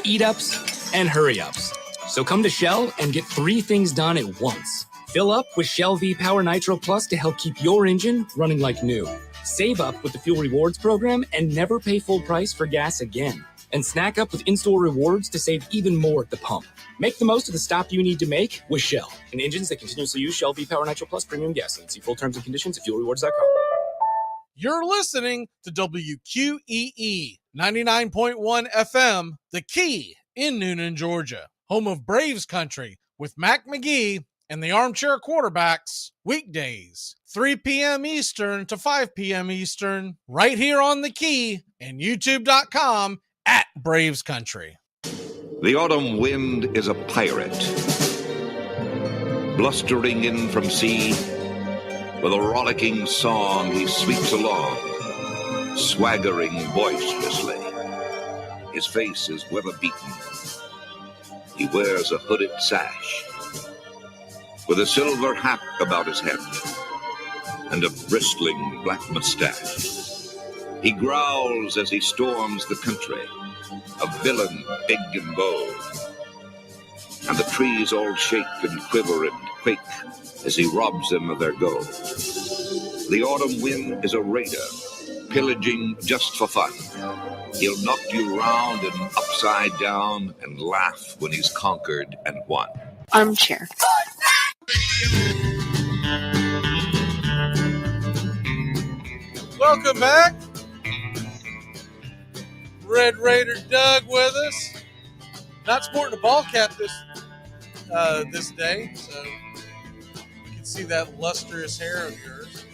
eat-ups, and hurry-ups. So come to Shell and get 3 things done at once. Fill up with Shell V-Power Nitro Plus to help keep your engine running like new. Save up with the Fuel Rewards program and never pay full price for gas again. And snack up with in-store rewards to save even more at the pump. Make the most of the stop you need to make with Shell and engines that continuously use Shell V-Power Nitro Plus premium gasoline. See full terms and conditions at fuelrewards.com. You're listening to WQEE 99.1 FM, The Key in Noonan, Georgia, home of Braves country with Mac McGee and the Armchair Quarterbacks, weekdays, 3 p.m. Eastern to 5 p.m. Eastern, right here on The Key and YouTube.com at Braves Country. The autumn wind is a pirate, blustering in from sea. With a rollicking song, he sweeps along, swaggering boisterously. His face is weather-beaten. He wears a hooded sash, with a silver hat about his head, and a bristling black mustache. He growls as he storms the country, a villain big and bold. And the trees all shake and quiver and quake as he robs them of their gold. The autumn wind is a raider, pillaging just for fun. He'll knock you round and upside down and laugh when he's conquered and won. Armchair. Welcome back. Red Raider Doug with us. Not sporting a ball cap this day, so you can see that lustrous hair of yours.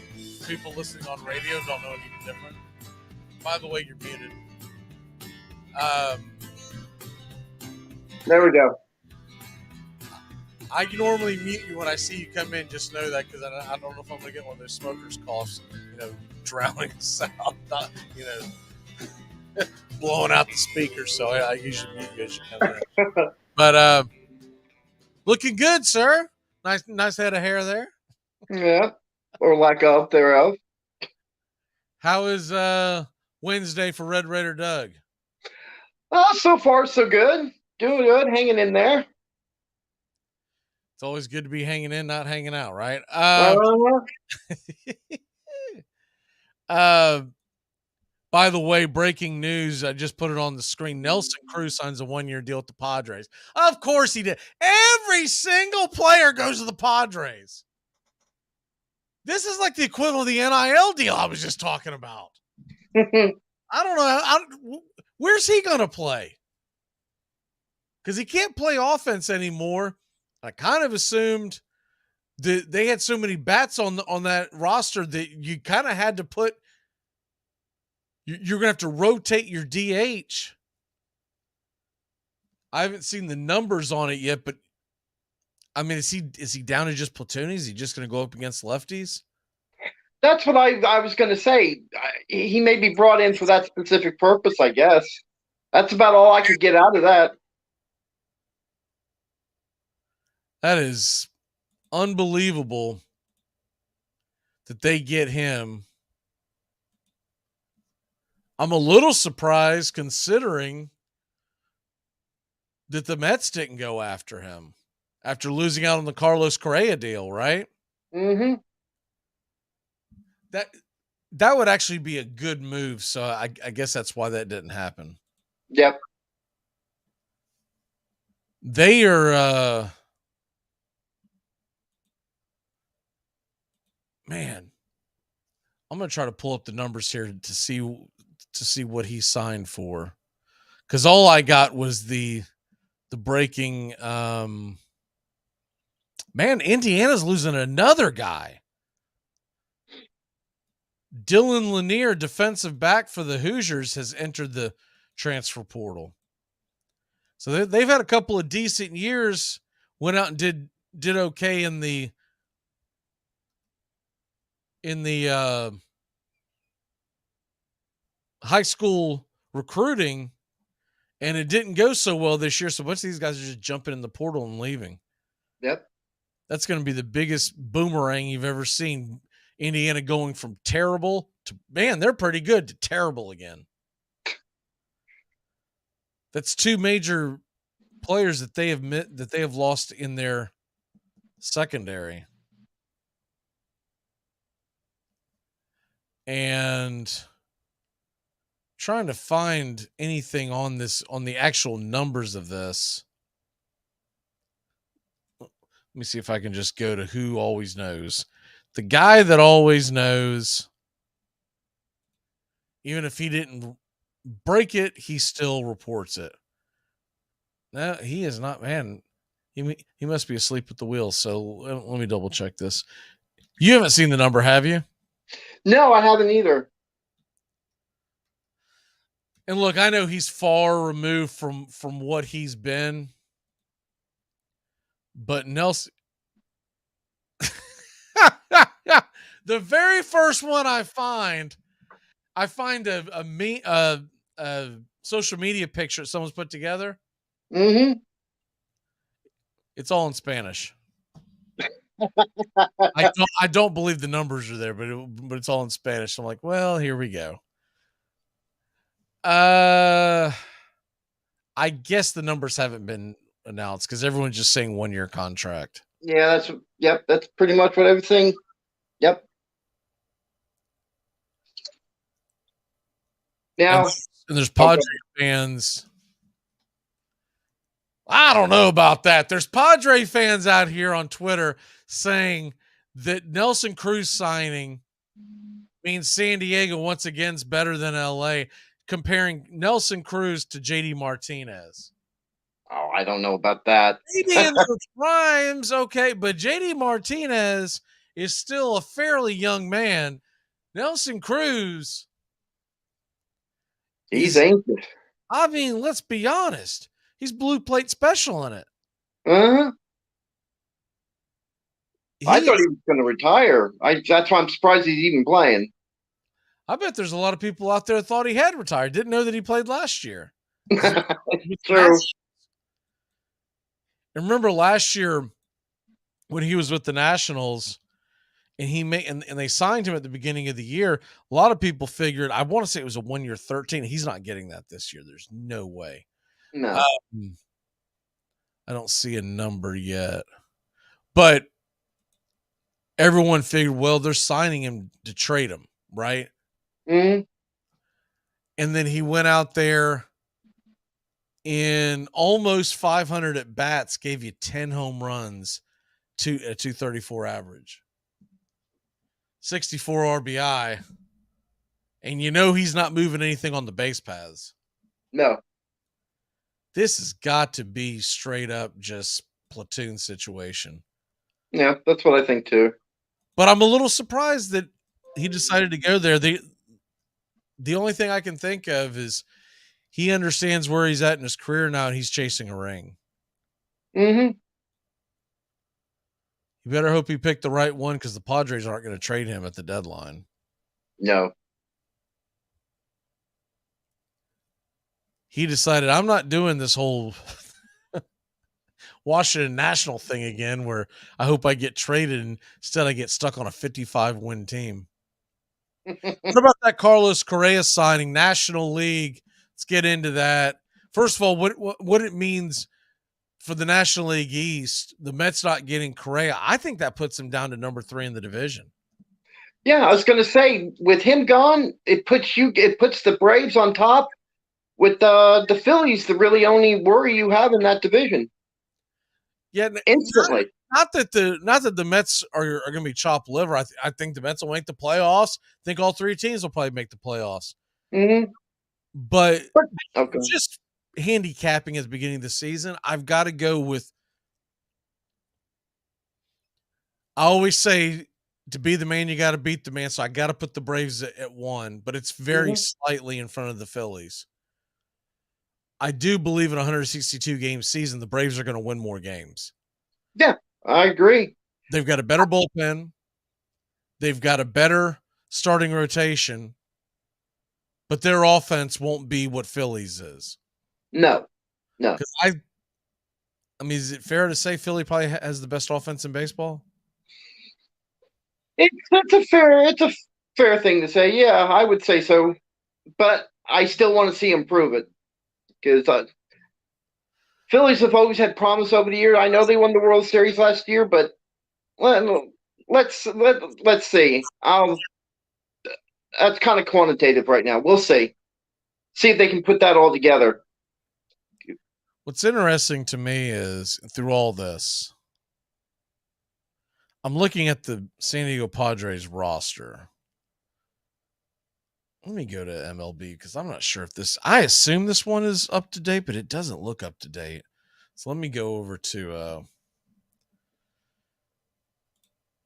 People listening on radio don't know any different. By the way, you're muted. There we go. I normally mute you when I see you come in. Just know that, because I don't know if I'm going to get one of those smokers coughs, drowning us out, not, blowing out the speakers. So I usually mute you as you come in. But looking good, sir. Nice head of hair there. Yeah, or lack of thereof. How is Wednesday for Red Raider Doug? So far, so good. Doing good, hanging in there. It's always good to be hanging in, not hanging out, right? By the way, breaking news, I just put it on the screen. Nelson Cruz signs a 1-year deal with the Padres. Of course he did. Every single player goes to the Padres. This is like the equivalent of the NIL deal I was just talking about. I don't know. Where's he going to play? Because he can't play offense anymore. I kind of assumed that they had so many bats on that roster that you kind of had to put – you're going to have to rotate your DH. I haven't seen the numbers on it yet, but, I mean, is he down to just platooning? Is he just going to go up against lefties? That's what I was going to say. He may be brought in for that specific purpose, I guess. That's about all I could get out of that. That is unbelievable that they get him. I'm a little surprised considering that the Mets didn't go after him after losing out on the Carlos Correa deal, right? Mm-hmm. That would actually be a good move, so I guess that's why that didn't happen. Yep. They are, man, I'm going to try to pull up the numbers here to see what he signed for. Cause all I got was the breaking, man, Indiana's losing another guy. Dylan Lanier, defensive back for the Hoosiers, has entered the transfer portal. So they've had a couple of decent years, went out and did okay in the high school recruiting, and it didn't go so well this year. So most of these guys are just jumping in the portal and leaving. Yep. That's going to be the biggest boomerang you've ever seen. Indiana going from terrible to, man, they're pretty good, to terrible again. That's two major players that they have lost in their secondary. And trying to find anything on the actual numbers of this. Let me see if I can just go to who always knows. The guy that always knows, even if he didn't break it, he still reports it. No, he is not, man. He must be asleep at the wheel. So let me double check this. You haven't seen the number, have you? No, I haven't either. And look, I know he's far removed from what he's been, but Nelson, the very first one I find a social media picture someone's put together. Mm-hmm. It's all in Spanish. I don't believe the numbers are there, but it's all in Spanish. I'm like, well, here we go. I guess the numbers haven't been announced because everyone's just saying 1-year contract. Yeah, that's pretty much what everything. Yep. Now, and there's Padre fans. I don't know about that. There's Padre fans out here on Twitter saying that Nelson Cruz signing means San Diego once again is better than LA, comparing Nelson Cruz to JD Martinez. Oh, I don't know about that. Maybe in their primes, okay, but JD Martinez is still a fairly young man. Nelson Cruz, he's ancient. I mean, let's be honest. He's blue plate special in it. Uh-huh. I thought he was going to retire. That's why I'm surprised he's even playing. I bet there's a lot of people out there that thought he had retired. Didn't know that he played last year. True. And remember last year when he was with the Nationals and and they signed him at the beginning of the year, a lot of people figured, I want to say it was a 1-year 13. He's not getting that this year. There's no way. No. I don't see a number yet. But everyone figured, well, they're signing him to trade him, right? Mm-hmm. And then he went out there in almost 500 at bats, gave you 10 home runs to a 234 average, 64 RBI. And you know he's not moving anything on the base paths. No. This has got to be straight up just platoon situation. Yeah, that's what I think too. But I'm a little surprised that he decided to go there. The only thing I can think of is he understands where he's at in his career now, and he's chasing a ring. Mm-hmm. You better hope he picked the right one because the Padres aren't going to trade him at the deadline. No. He decided, I'm not doing this whole Washington National thing again where I hope I get traded and instead I get stuck on a 55-win team. What about that Carlos Correa signing, National League? Let's get into that. First of all, what it means for the National League East, the Mets not getting Correa, I think that puts him down to number 3 in the division. Yeah, I was going to say, with him gone, it puts the Braves on top with the Phillies, the really only worry you have in that division. Yeah, instantly. Not that the Mets are going to be chopped liver. I think the Mets will make the playoffs. I think all three teams will probably make the playoffs. Mm-hmm. But okay. just handicapping at the beginning of the season, I've got to go with. I always say to be the man, you got to beat the man. So I got to put the Braves at 1, but it's very slightly in front of the Phillies. I do believe in a 162 game season, the Braves are going to win more games. Yeah, I agree. They've got a better bullpen. They've got a better starting rotation, but their offense won't be what Phillies is. No. I mean, is it fair to say Philly probably has the best offense in baseball? It's a fair thing to say. Yeah, I would say so, but I still want to see him prove it because Phillies have always had promise over the year. I know they won the World Series last year, but let's see. That's kind of quantitative right now. We'll see. See if they can put that all together. What's interesting to me is through all this, I'm looking at the San Diego Padres roster. Let me go to MLB because I'm not sure if I assume this one is up to date, but it doesn't look up to date. So let me go over to,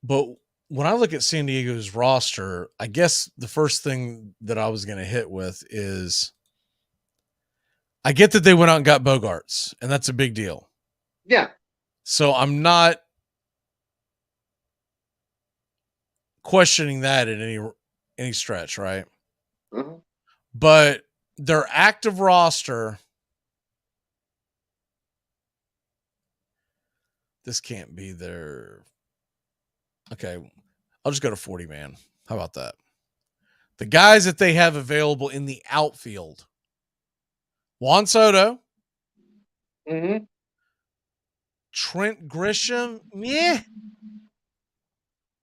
but when I look at San Diego's roster, I guess the first thing that I was going to hit with is I get that they went out and got Bogarts, and that's a big deal. Yeah. So I'm not questioning that in any stretch, right? Mm-hmm. But their active roster, this can't be their. Okay, I'll just go to 40 man. How about that? The guys that they have available in the outfield: Juan Soto, Trent Grisham,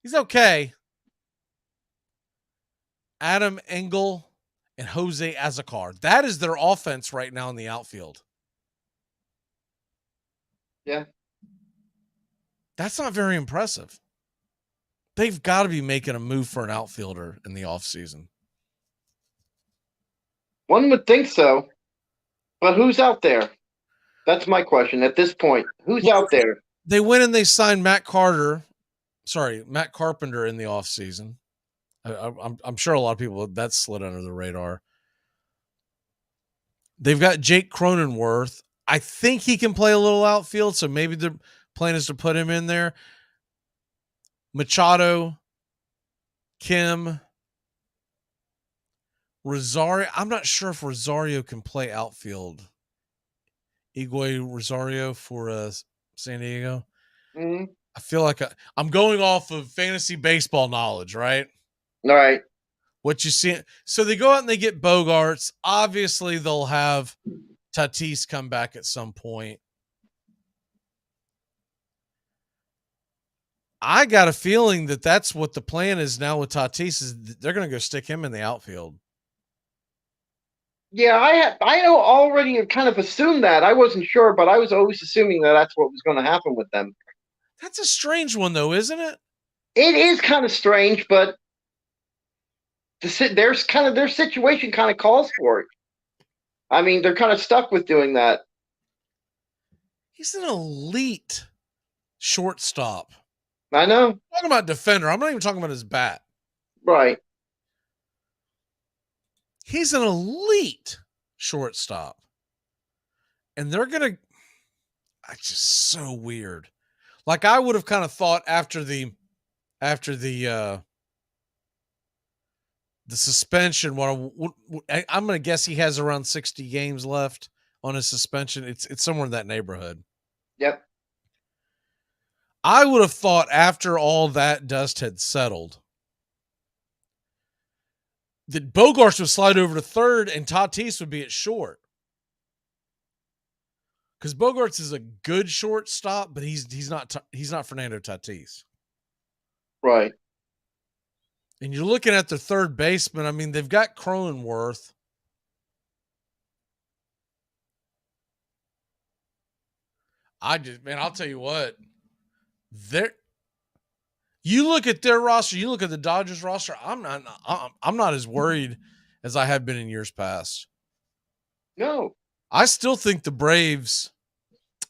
he's okay. Adam Engel and Jose Azocar. That is their offense right now in the outfield. Yeah. That's not very impressive. They've got to be making a move for an outfielder in the offseason. One would think so. But who's out there? That's my question at this point. Who's out there? They went and they signed Matt Carpenter in the offseason. I'm sure a lot of people that slid under the radar. They've got Jake Cronenworth. I think he can play a little outfield, so maybe the plan is to put him in there. Machado, Kim, Rosario. I'm not sure if Rosario can play outfield. Igwe Rosario for San Diego. Mm-hmm. I feel like I'm going off of fantasy baseball knowledge, right? All right. What you see. So they go out and they get Bogarts. Obviously, they'll have Tatis come back at some point. I got a feeling that that's what the plan is now with Tatis is they're going to go stick him in the outfield. Yeah, I already kind of assumed that. I wasn't sure, but I was always assuming that that's what was going to happen with them. That's a strange one, though, isn't it? It is kind of strange, but their situation kind of calls for it. I mean, they're kind of stuck with doing that. He's an elite shortstop. I know. I'm talking about defender. I'm not even talking about his bat. Right. He's an elite shortstop. And they're going to – it's just so weird. Like I would have kind of thought after the suspension, I'm going to guess he has around 60 games left on his suspension. It's somewhere in that neighborhood. Yep. I would have thought after all that dust had settled that Bogarts would slide over to third and Tatis would be at short. Because Bogarts is a good shortstop, but he's not Fernando Tatis. Right. And you're looking at the third baseman. I mean, they've got Cronenworth. I'll tell you what. You look at their roster, you look at the Dodgers roster, I'm not as worried as I have been in years past. No. I still think the Braves,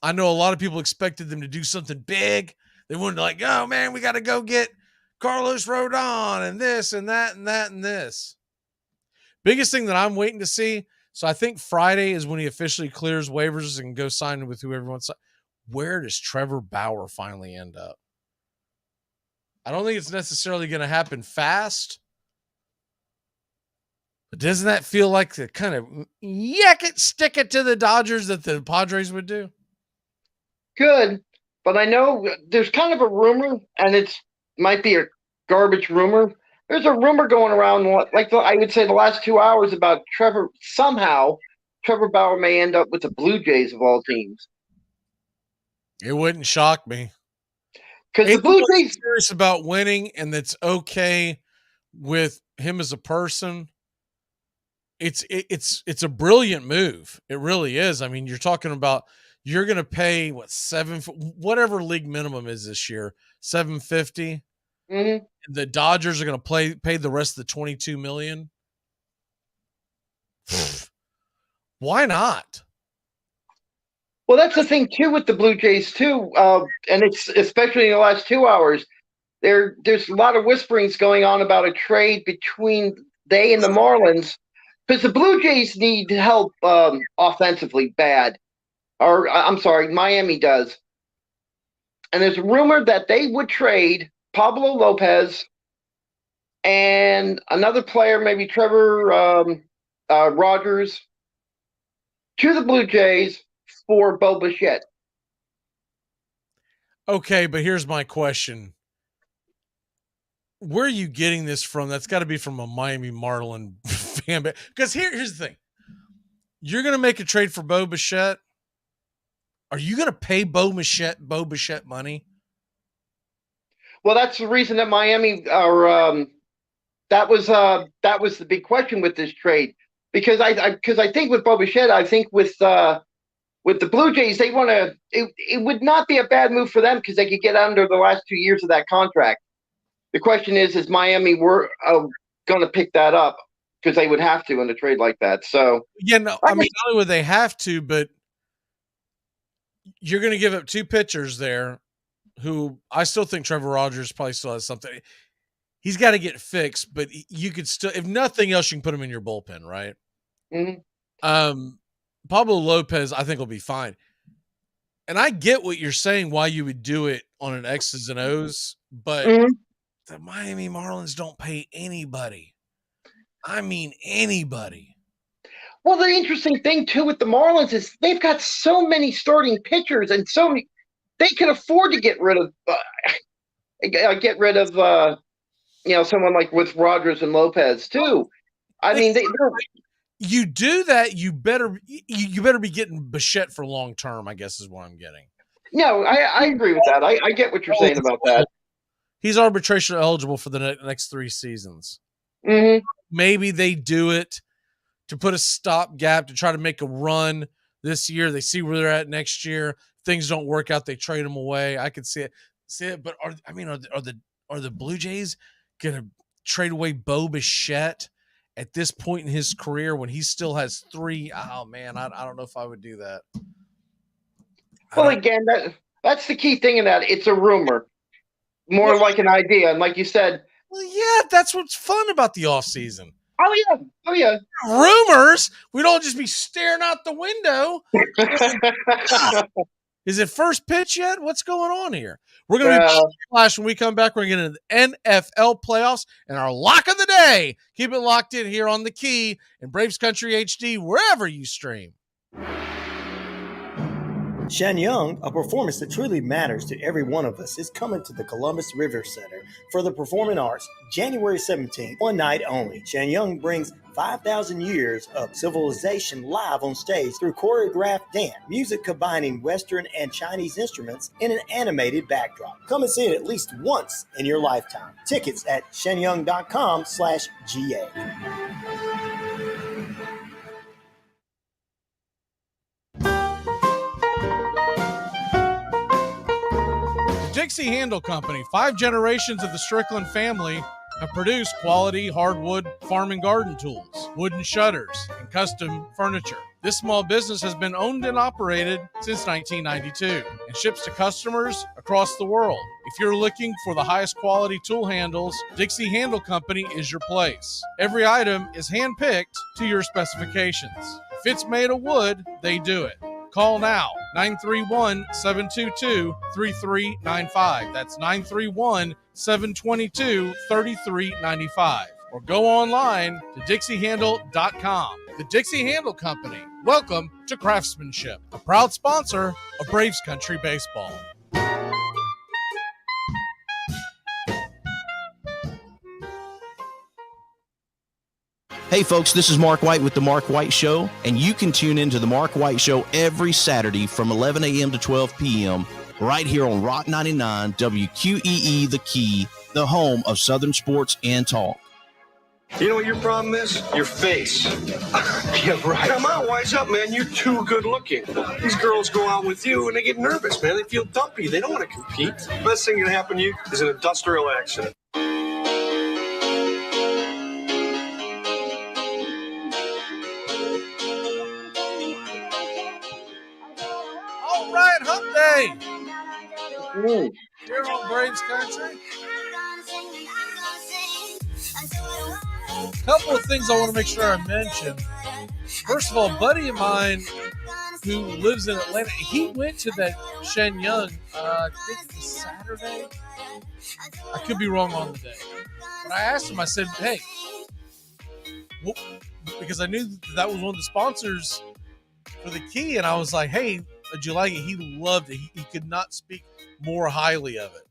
I know a lot of people expected them to do something big. They wanted like, oh man, we got to go get Carlos Rodon and this and that and that and this. Biggest thing that I'm waiting to see. So I think Friday is when he officially clears waivers and goes sign with whoever wants. Where does Trevor Bauer finally end up? I don't think it's necessarily going to happen fast. But doesn't that feel like the kind of stick it to the Dodgers that the Padres would do? Good. But I know there's kind of a rumor, and might be a garbage rumor. There's a rumor going around, I would say the last 2 hours about Trevor Bauer may end up with the Blue Jays of all teams. It wouldn't shock me. Because the Blue Jays serious about winning and that's okay with him as a person. It's a brilliant move. It really is. I mean, you're talking about you're going to pay whatever league minimum is this year, $750. Mm-hmm. The Dodgers are going to pay the rest of the $22 million. Why not? Well, that's the thing too with the Blue Jays too, and it's especially in the last 2 hours. There's a lot of whisperings going on about a trade between they and the Marlins, because the Blue Jays need help offensively bad. Or I'm sorry, Miami does. And there's a rumor that they would trade Pablo Lopez and another player, maybe Trevor Rogers, to the Blue Jays for Bo Bichette. Okay, but here's my question. Where are you getting this from? That's got to be from a Miami Marlin fan base. Because here's the thing. You're going to make a trade for Bo Bichette. Are you going to pay Bo Bichette money? Well, that's the reason that Miami that was the big question with this trade. Because I think with Bo Bichette, I think with the Blue Jays, they want to. It would not be a bad move for them because they could get under the last 2 years of that contract. The question is Miami going to pick that up because they would have to in a trade like that? So yeah, no, I mean, not only would they have to, but you're going to give up two pitchers there, who I still think Trevor Rogers probably still has something. He's got to get fixed, but you could still, if nothing else, you can put him in your bullpen, right? Mm-hmm. Pablo Lopez, I think, will be fine. And I get what you're saying, why you would do it on an X's and O's, but the Miami Marlins don't pay anybody. I mean, anybody. Well, the interesting thing, too, with the Marlins is they've got so many starting pitchers and so many – they can afford to get rid of someone like with Rogers and Lopez, too. I mean, you do that, you better be getting Bichette for long term, I guess is what I'm getting. No, I agree with that. I get what you're saying about that. He's arbitration eligible for the next 3 seasons. Mm-hmm. Maybe they do it to put a stopgap to try to make a run this year. They see where they're at next year. Things don't work out, they trade him away. I could see it. But are the Blue Jays gonna trade away Bo Bichette at this point in his career when he still has 3? Oh man, I don't know if I would do that. Well, again, that's the key thing in that. It's a rumor, more like an idea. And like you said, well, yeah, that's what's fun about the off season. Oh yeah. Rumors. We don't just be staring out the window. Is it first pitch yet? What's going on here? We're going to be flash when we come back. We're going to get into the NFL playoffs and our lock of the day. Keep it locked in here on The Key in Braves Country HD, wherever you stream. Shenyang, a performance that truly matters to every one of us, is coming to the Columbus River Center for the Performing Arts, January 17th, one night only. Shenyang brings 5,000 years of civilization live on stage through choreographed dance, music combining Western and Chinese instruments in an animated backdrop. Come and see it at least once in your lifetime. Tickets at shenyang.com/GA. Dixie Handle Company, 5 generations of the Strickland family have produced quality hardwood farm and garden tools, wooden shutters, and custom furniture. This small business has been owned and operated since 1992 and ships to customers across the world. If you're looking for the highest quality tool handles, Dixie Handle Company is your place. Every item is hand-picked to your specifications. If it's made of wood, they do it. Call now, 931-722-3395. That's 931-722-3395. Or go online to dixiehandle.com. The Dixie Handle Company. Welcome to Craftsmanship, a proud sponsor of Braves Country Baseball. Hey folks, this is Mark White with The Mark White Show, and you can tune into The Mark White Show every Saturday from 11 a.m. to 12 p.m. right here on Rock 99 WQEE The Key, the home of Southern sports and talk. You know what your problem is? Your face. Yeah, right. Come on, wise up, man. You're too good looking. These girls go out with you and they get nervous, man. They feel dumpy. They don't want to compete. The best thing that can happen to you is an industrial accident. All right, hump day. Here on Braves Country. A couple of things I want to make sure I mention. First of all, a buddy of mine who lives in Atlanta, he went to that Shen Yung, I think it was Saturday. I could be wrong on the day. But I asked him, I said, hey, because I knew that was one of the sponsors for the Key, and I was like, hey, did you like it? He loved it. He could not speak more highly of it.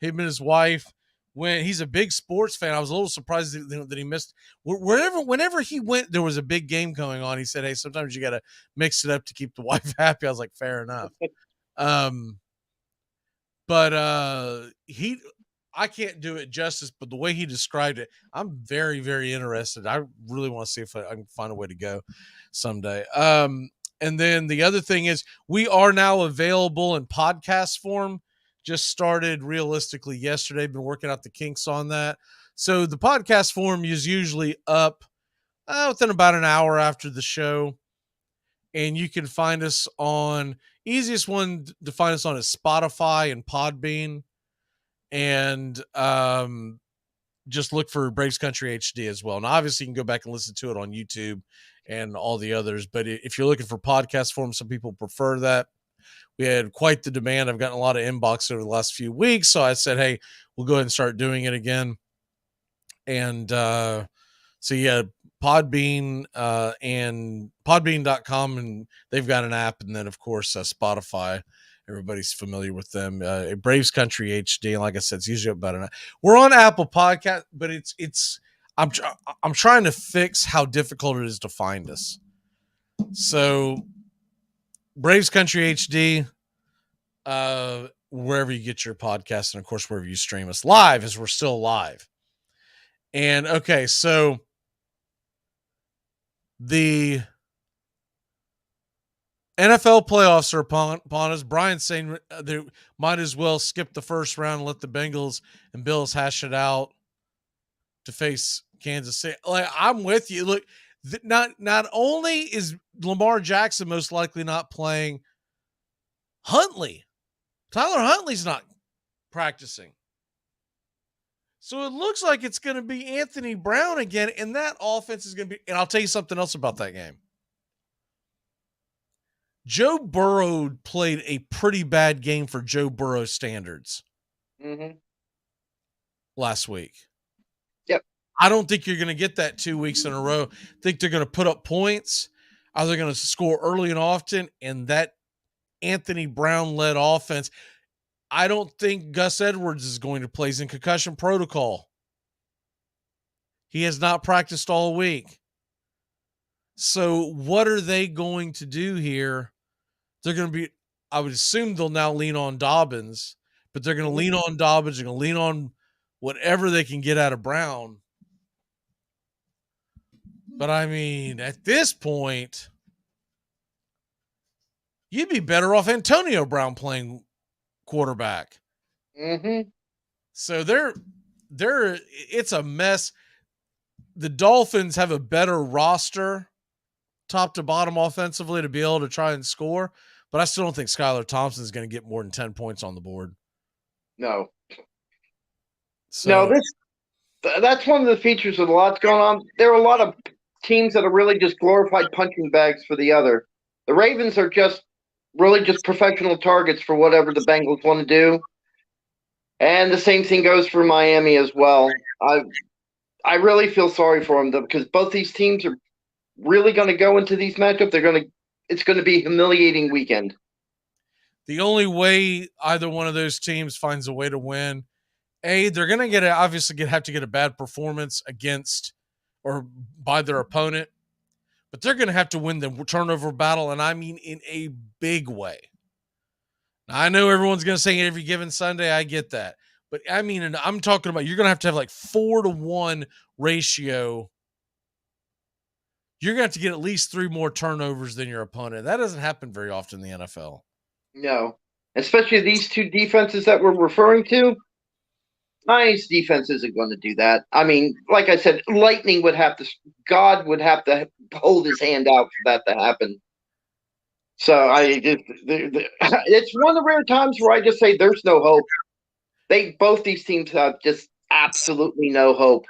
Him and his wife went. He's a big sports fan. I was a little surprised that he missed. Whenever he went, there was a big game going on. He said, hey, sometimes you got to mix it up to keep the wife happy. I was like, fair enough. I can't do it justice, but the way he described it, I'm very, very interested. I really want to see if I can find a way to go someday. And then the other thing is we are now available in podcast form. Just started realistically yesterday. Been working out the kinks on that. So the podcast form is usually up within about an hour after the show. And you can find us on, easiest one to find us on is Spotify and Podbean. And just look for Braves Country HD as well. And obviously you can go back and listen to it on YouTube and all the others. But if you're looking for podcast form, some people prefer that. We had quite the demand. I've gotten a lot of inbox over the last few weeks. So I said, hey, we'll go ahead and start doing it again. And so, yeah, Podbean and Podbean.com, and they've got an app. And then, of course, Spotify. Everybody's familiar with them. Braves Country HD. And like I said, it's usually about an hour. We're on Apple Podcast, but I'm trying to fix how difficult it is to find us. So Braves Country HD, wherever you get your podcast, and of course, wherever you stream us live, as we're still live. And okay, so the NFL playoffs are upon us. Brian's saying they might as well skip the first round and let the Bengals and Bills hash it out to face Kansas City. Like, I'm with you. Look, not only is Lamar Jackson most likely not playing, Huntley, Tyler Huntley's not practicing. So it looks like it's going to be Anthony Brown again, and that offense is going to be, and I'll tell you something else about that game. Joe Burrow played a pretty bad game for Joe Burrow standards last week. Yep. I don't think you're going to get that 2 weeks in a row. I think they're going to put up points. Are they going to score early and often? And that Anthony Brown-led offense, I don't think Gus Edwards is going to play. He's in concussion protocol. He has not practiced all week. So what are they going to do here? They're going to be, I would assume they'll now lean on Dobbins, but they're going to lean on Dobbins. They're going to lean on whatever they can get out of Brown. But I mean, at this point, you'd be better off Antonio Brown playing quarterback Mm-hmm. So it's a mess. The Dolphins have a better roster, top to bottom offensively, to be able to try and score, but I still don't think Skylar Thompson is going to get more than 10 points on the board. No. So, that's one of the features of a lot's going on. There are a lot of teams that are really just glorified punching bags for the other. The Ravens are just really just professional targets for whatever the Bengals want to do. And the same thing goes for Miami as well. I really feel sorry for them though, because both these teams are really going to go into these matchups. It's going to be a humiliating weekend. the only way either one of those teams finds a way to win, they're going to have to get a bad performance against or by their opponent, but they're going to have to win the turnover battle, and I mean in a big way. Now, I know everyone's going to say every given Sunday. I get that. But I mean, and I'm talking about you're going to have like 4-to-1 ratio. You're going to have to get at least 3 more turnovers than your opponent. That doesn't happen very often in the NFL. No, especially these two defenses that we're referring to. Nice defense isn't going to do that. I mean, like I said, God would have to hold his hand out for that to happen. So it's one of the rare times where I just say there's no hope. Both these teams have just absolutely no hope.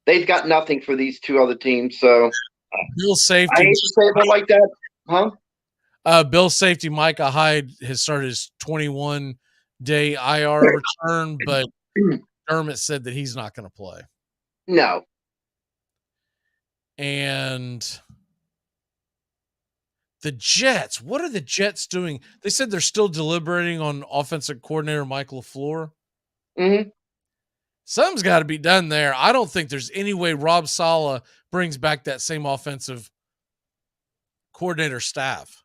They've got nothing for these two other teams. So Bill safety, I hate to say it like that, huh? Bill safety Micah Hyde has started his 21-day IR return, but Dermott said that he's not going to play. No. And the Jets, what are the Jets doing? They said they're still deliberating on offensive coordinator Mike LaFleur. Mm-hmm. Something's got to be done there. I don't think there's any way Rob Saleh brings back that same offensive coordinator staff.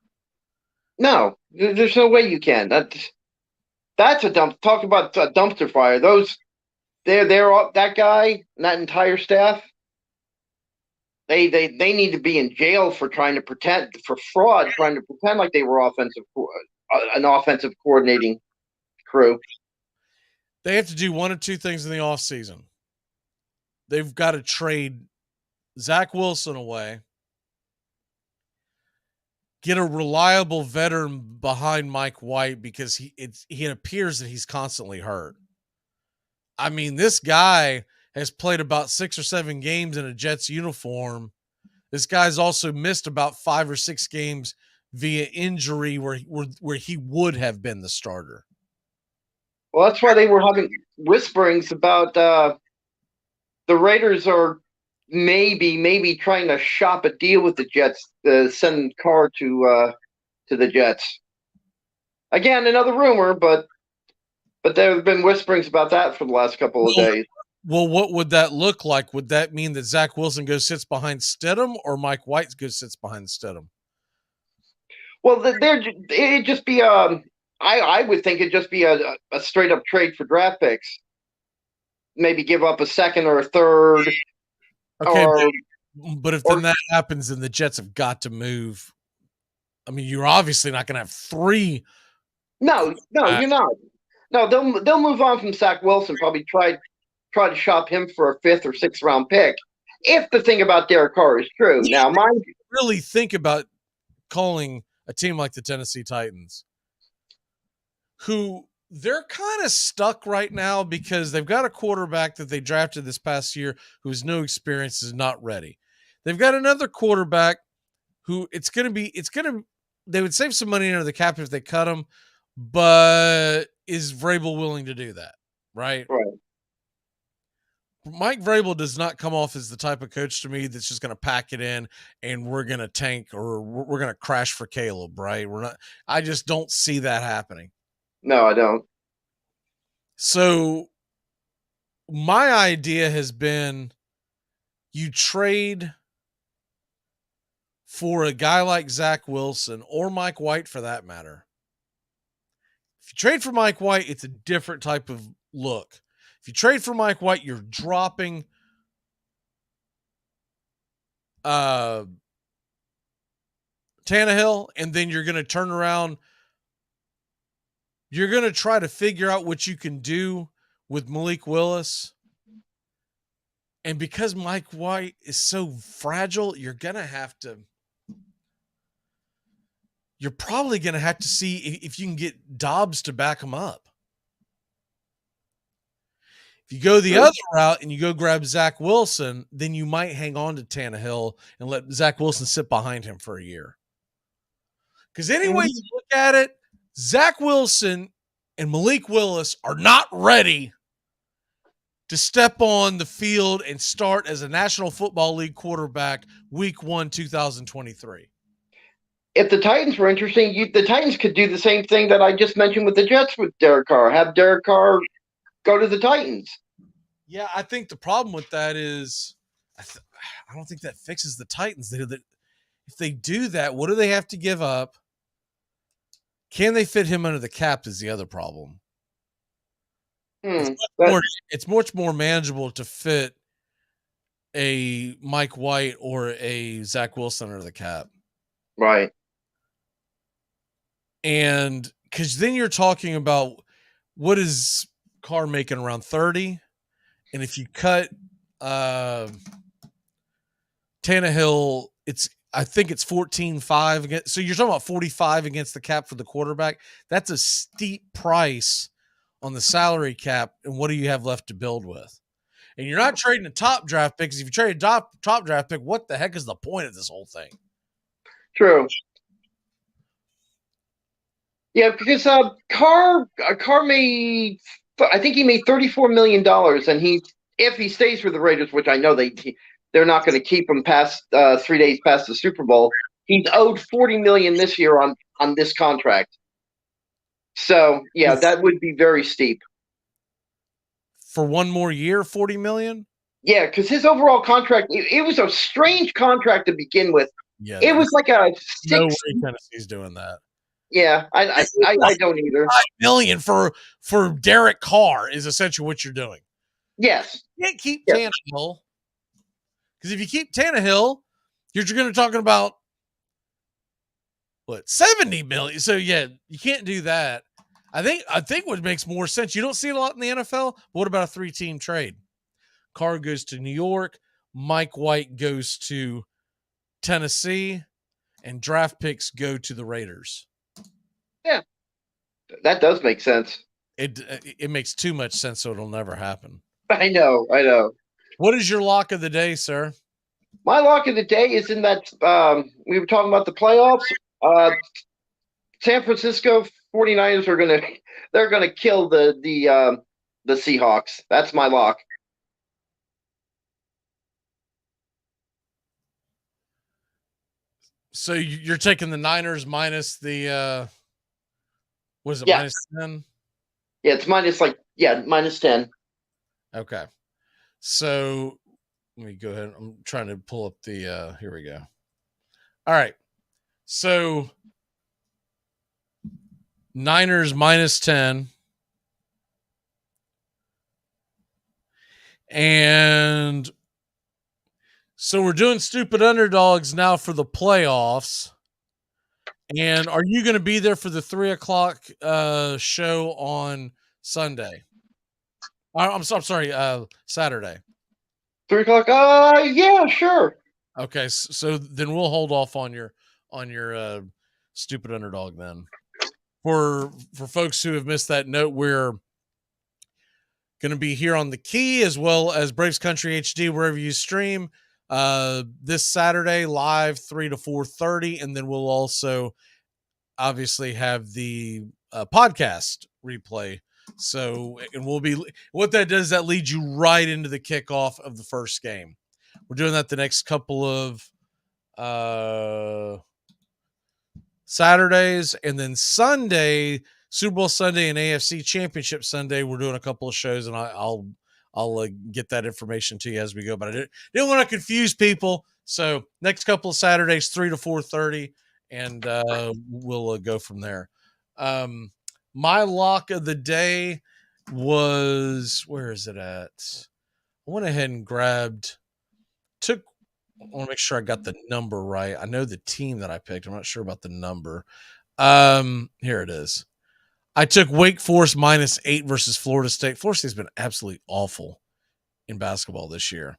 No, there's no way you can. That's a dump. Talk about a dumpster fire. They're that guy and that entire staff. They need to be in jail for trying to pretend like they were an offensive coordinating crew. They have to do one of two things in the offseason. They've got to trade Zach Wilson away, get a reliable veteran behind Mike White, because it appears that he's constantly hurt. I mean, this guy has played about 6 or 7 games in a Jets uniform. This guy's also missed about 5 or 6 games via injury where he would have been the starter. Well, that's why they were having whisperings about the Raiders are maybe trying to shop a deal with the Jets, send Carr to the Jets. Again, another rumor, but there have been whisperings about that for the last couple of days. Well, what would that look like? Would that mean that Zach Wilson goes sits behind Stidham, or Mike White goes sits behind Stidham? Well, it'd just be I would think it'd just be a straight up trade for draft picks. Maybe give up a second or a third. Okay, but if then that happens, then the Jets have got to move. I mean, you're obviously not going to have 3. No, you're not. No, they'll move on from Zach Wilson. Probably try to shop him for a 5th or 6th round pick. If the thing about Derek Carr is true, now mind you, really think about calling a team like the Tennessee Titans, who they're kind of stuck right now because they've got a quarterback that they drafted this past year who has no experience, is not ready. They've got another quarterback who they would save some money under the cap if they cut him, but is Vrabel willing to do that? Right. Mike Vrabel does not come off as the type of coach to me that's just going to pack it in and we're going to tank or we're going to crash for Caleb, right? I just don't see that happening. No, I don't. So my idea has been you trade for a guy like Zach Wilson or Mike White for that matter. If you trade for Mike White, it's a different type of look. If you trade for Mike White, you're dropping Tannehill, and then you're going to turn around. you're going to try to figure out what you can do with Malik Willis. And because Mike White is so fragile, you're probably going to have to see if you can get Dobbs to back him up. If you go the other route and you go grab Zach Wilson, then you might hang on to Tannehill and let Zach Wilson sit behind him for a year. Because anyway you look at it, Zach Wilson and Malik Willis are not ready to step on the field and start as a National Football League quarterback week 1, 2023. If the Titans were interesting, the Titans could do the same thing that I just mentioned with the Jets with Derek Carr. Have Derek Carr go to the Titans. Yeah, I think the problem with that is I don't think that fixes the Titans. If they do that, what do they have to give up? Can they fit him under the cap is the other problem. It's much more manageable to fit a Mike White or a Zach Wilson under the cap. Right. And because then you're talking about what is Carr making around 30? And if you cut Tannehill, I think it's 14.5 against. So you're talking about 45 against the cap for the quarterback. That's a steep price on the salary cap. And what do you have left to build with? And you're not trading a top draft pick, because if you trade a top draft pick, what the heck is the point of this whole thing? True. Yeah, because Carr made, I think he made $34 million, and if he stays with the Raiders, which I know they're not going to keep him past 3 days past the Super Bowl, he's owed $40 million this year on this contract. So yeah, that would be very steep. For one more year, $40 million? Yeah, because his overall contract, it was a strange contract to begin with. Yeah, it was like a no way Tennessee's doing that. Yeah, I don't either. $5 million for Derek Carr is essentially what you're doing. Yes. You can't keep Tannehill. Because if you keep Tannehill, you're going to be talking about, what, $70 million. So, yeah, you can't do that. I think what makes more sense, you don't see it a lot in the NFL, but what about a 3-team trade? Carr goes to New York, Mike White goes to Tennessee, and draft picks go to the Raiders. Yeah, that does make sense. It makes too much sense, so it'll never happen. I know. What is your lock of the day, sir? My lock of the day is in that we were talking about the playoffs. San Francisco 49ers are gonna kill the Seahawks. That's my lock. So you're taking the Niners minus the what is it, minus 10? Yeah, it's minus 10. Okay. So let me go ahead. I'm trying to pull up the here we go. All right. So Niners minus 10. And so we're doing stupid underdogs now for the playoffs. And are you going to be there for the 3:00 show on Sunday? I'm sorry, Saturday. 3:00. Yeah, sure. Okay, so then we'll hold off on your stupid underdog then. For folks who have missed that note, we're going to be here on the Key as well as Braves Country HD wherever you stream this Saturday live 3 to 4:30, and then we'll also obviously have the podcast replay. So, and we'll be, what that does, that leads you right into the kickoff of the first game. We're doing that the next couple of Saturdays, and then Sunday, Super Bowl Sunday and AFC Championship Sunday, we're doing a couple of shows, and I'll get that information to you as we go. But I didn't want to confuse people, so next couple of Saturdays, 3 to 4:30, and we'll go from there. My lock of the day was, where is it at? I went ahead and I want to make sure I got the number right. I know the team that I picked. I'm not sure about the number. Here it is. I took Wake Forest -8 versus Florida State. Florida State's been absolutely awful in basketball this year.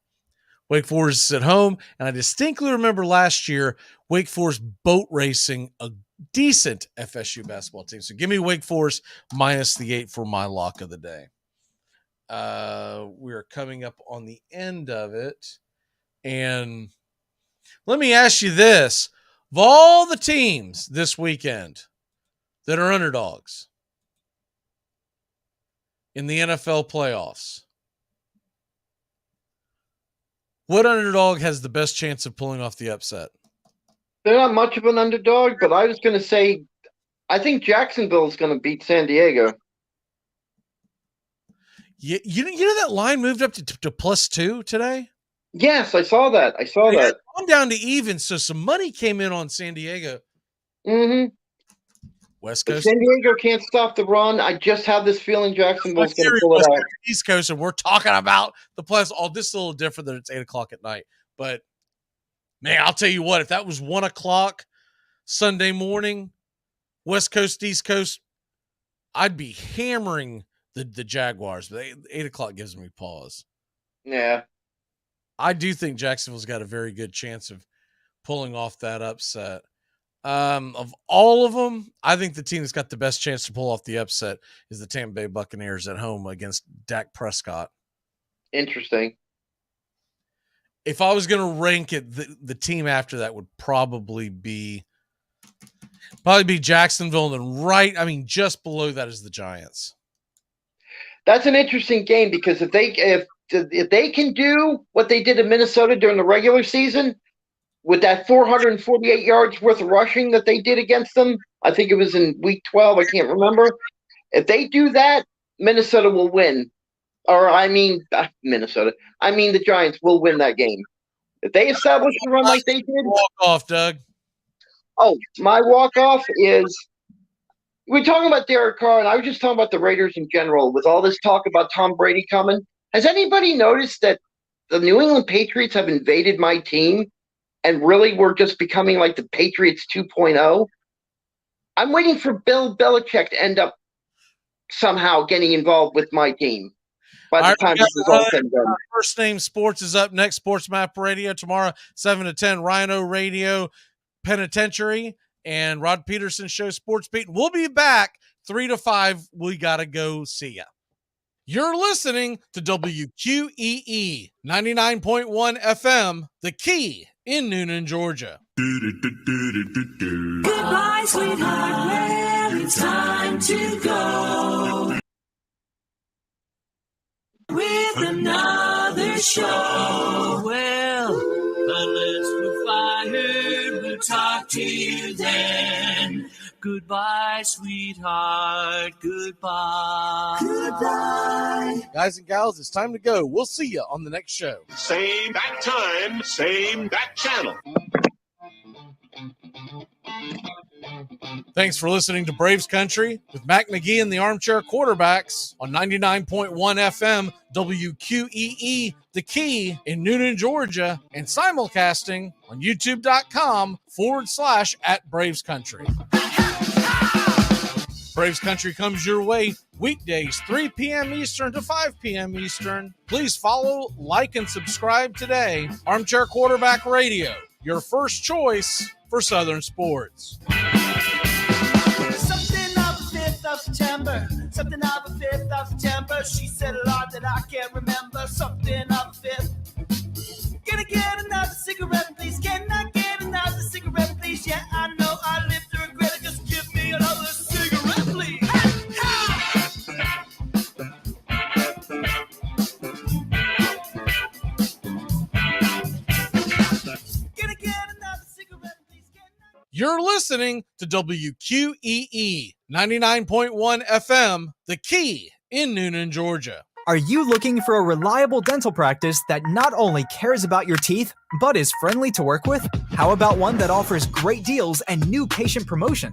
Wake Forest is at home, and I distinctly remember last year Wake Forest boat racing a decent FSU basketball team. So give me Wake Forest -8 for my lock of the day. We are coming up on the end of it. And let me ask you this. Of all the teams this weekend that are underdogs in the NFL playoffs, what underdog has the best chance of pulling off the upset? They're not much of an underdog, but I was going to say, I think Jacksonville is going to beat San Diego. You know that line moved up to +2 today? Yes, I saw that. It had gone down to even, so some money came in on San Diego. Mm-hmm. West Coast. San Diego can't stop the run. I just have this feeling Jacksonville's going to pull it out. East Coast, and we're talking about the plus. All this is a little different than it's 8:00 at night. But man, I'll tell you what, if that was 1:00 Sunday morning, West Coast, East Coast, I'd be hammering the Jaguars. But 8:00 gives me pause. Yeah. I do think Jacksonville's got a very good chance of pulling off that upset. Of all of them, I think the team that's got the best chance to pull off the upset is the Tampa Bay Buccaneers at home against Dak Prescott. Interesting. If I was going to rank it, the team after that would probably be Jacksonville, and then just below that is the Giants. That's an interesting game because if they can do what they did in Minnesota during the regular season, with that 448 yards worth of rushing that they did against them, I think it was in week 12, I can't remember. If they do that, Minnesota will win. Minnesota. The Giants will win that game. If they establish the run like they did. Walk off, Doug. Oh, my walk-off is, we're talking about Derek Carr, and I was just talking about the Raiders in general, with all this talk about Tom Brady coming. Has anybody noticed that the New England Patriots have invaded my team? And really, we're just becoming like the Patriots 2.0. I'm waiting for Bill Belichick to end up somehow getting involved with my team by the time this is all said and done. First Name Sports is up next. Sports Map Radio tomorrow, 7 to 10. Rhino Radio, Penitentiary, and Rod Peterson Show Sports Beat. We'll be back 3 to 5. We got to go see ya. You're listening to WQEE 99.1 FM, The Key in Noonan, Georgia. Goodbye, sweetheart. Well, it's time to go with another show. Well, unless we're fired, we'll talk to you then. Goodbye, sweetheart. Goodbye. Goodbye. Guys and gals, it's time to go. We'll see you on the next show. Same bat time, same bat channel. Thanks for listening to Braves Country with Mac McGee and the Armchair Quarterbacks on 99.1 FM WQEE, The Key in Noonan, Georgia, and simulcasting on youtube.com/@Braves Country. Braves Country comes your way weekdays, 3 p.m. Eastern to 5 p.m. Eastern. Please follow, like, and subscribe today. Armchair Quarterback Radio, your first choice for Southern sports. Something of the 5th of September. Something of the 5th of September. She said a lot that I can't remember. Something of the 5th. Can I get another cigarette, please? Can I get another cigarette, please? Yeah, I know I live to regret it. Just give me another cigarette, please. You're listening to WQEE 99.1 FM, The Key in Noonan, Georgia. Are you looking for a reliable dental practice that not only cares about your teeth, but is friendly to work with? How about one that offers great deals and new patient promotions?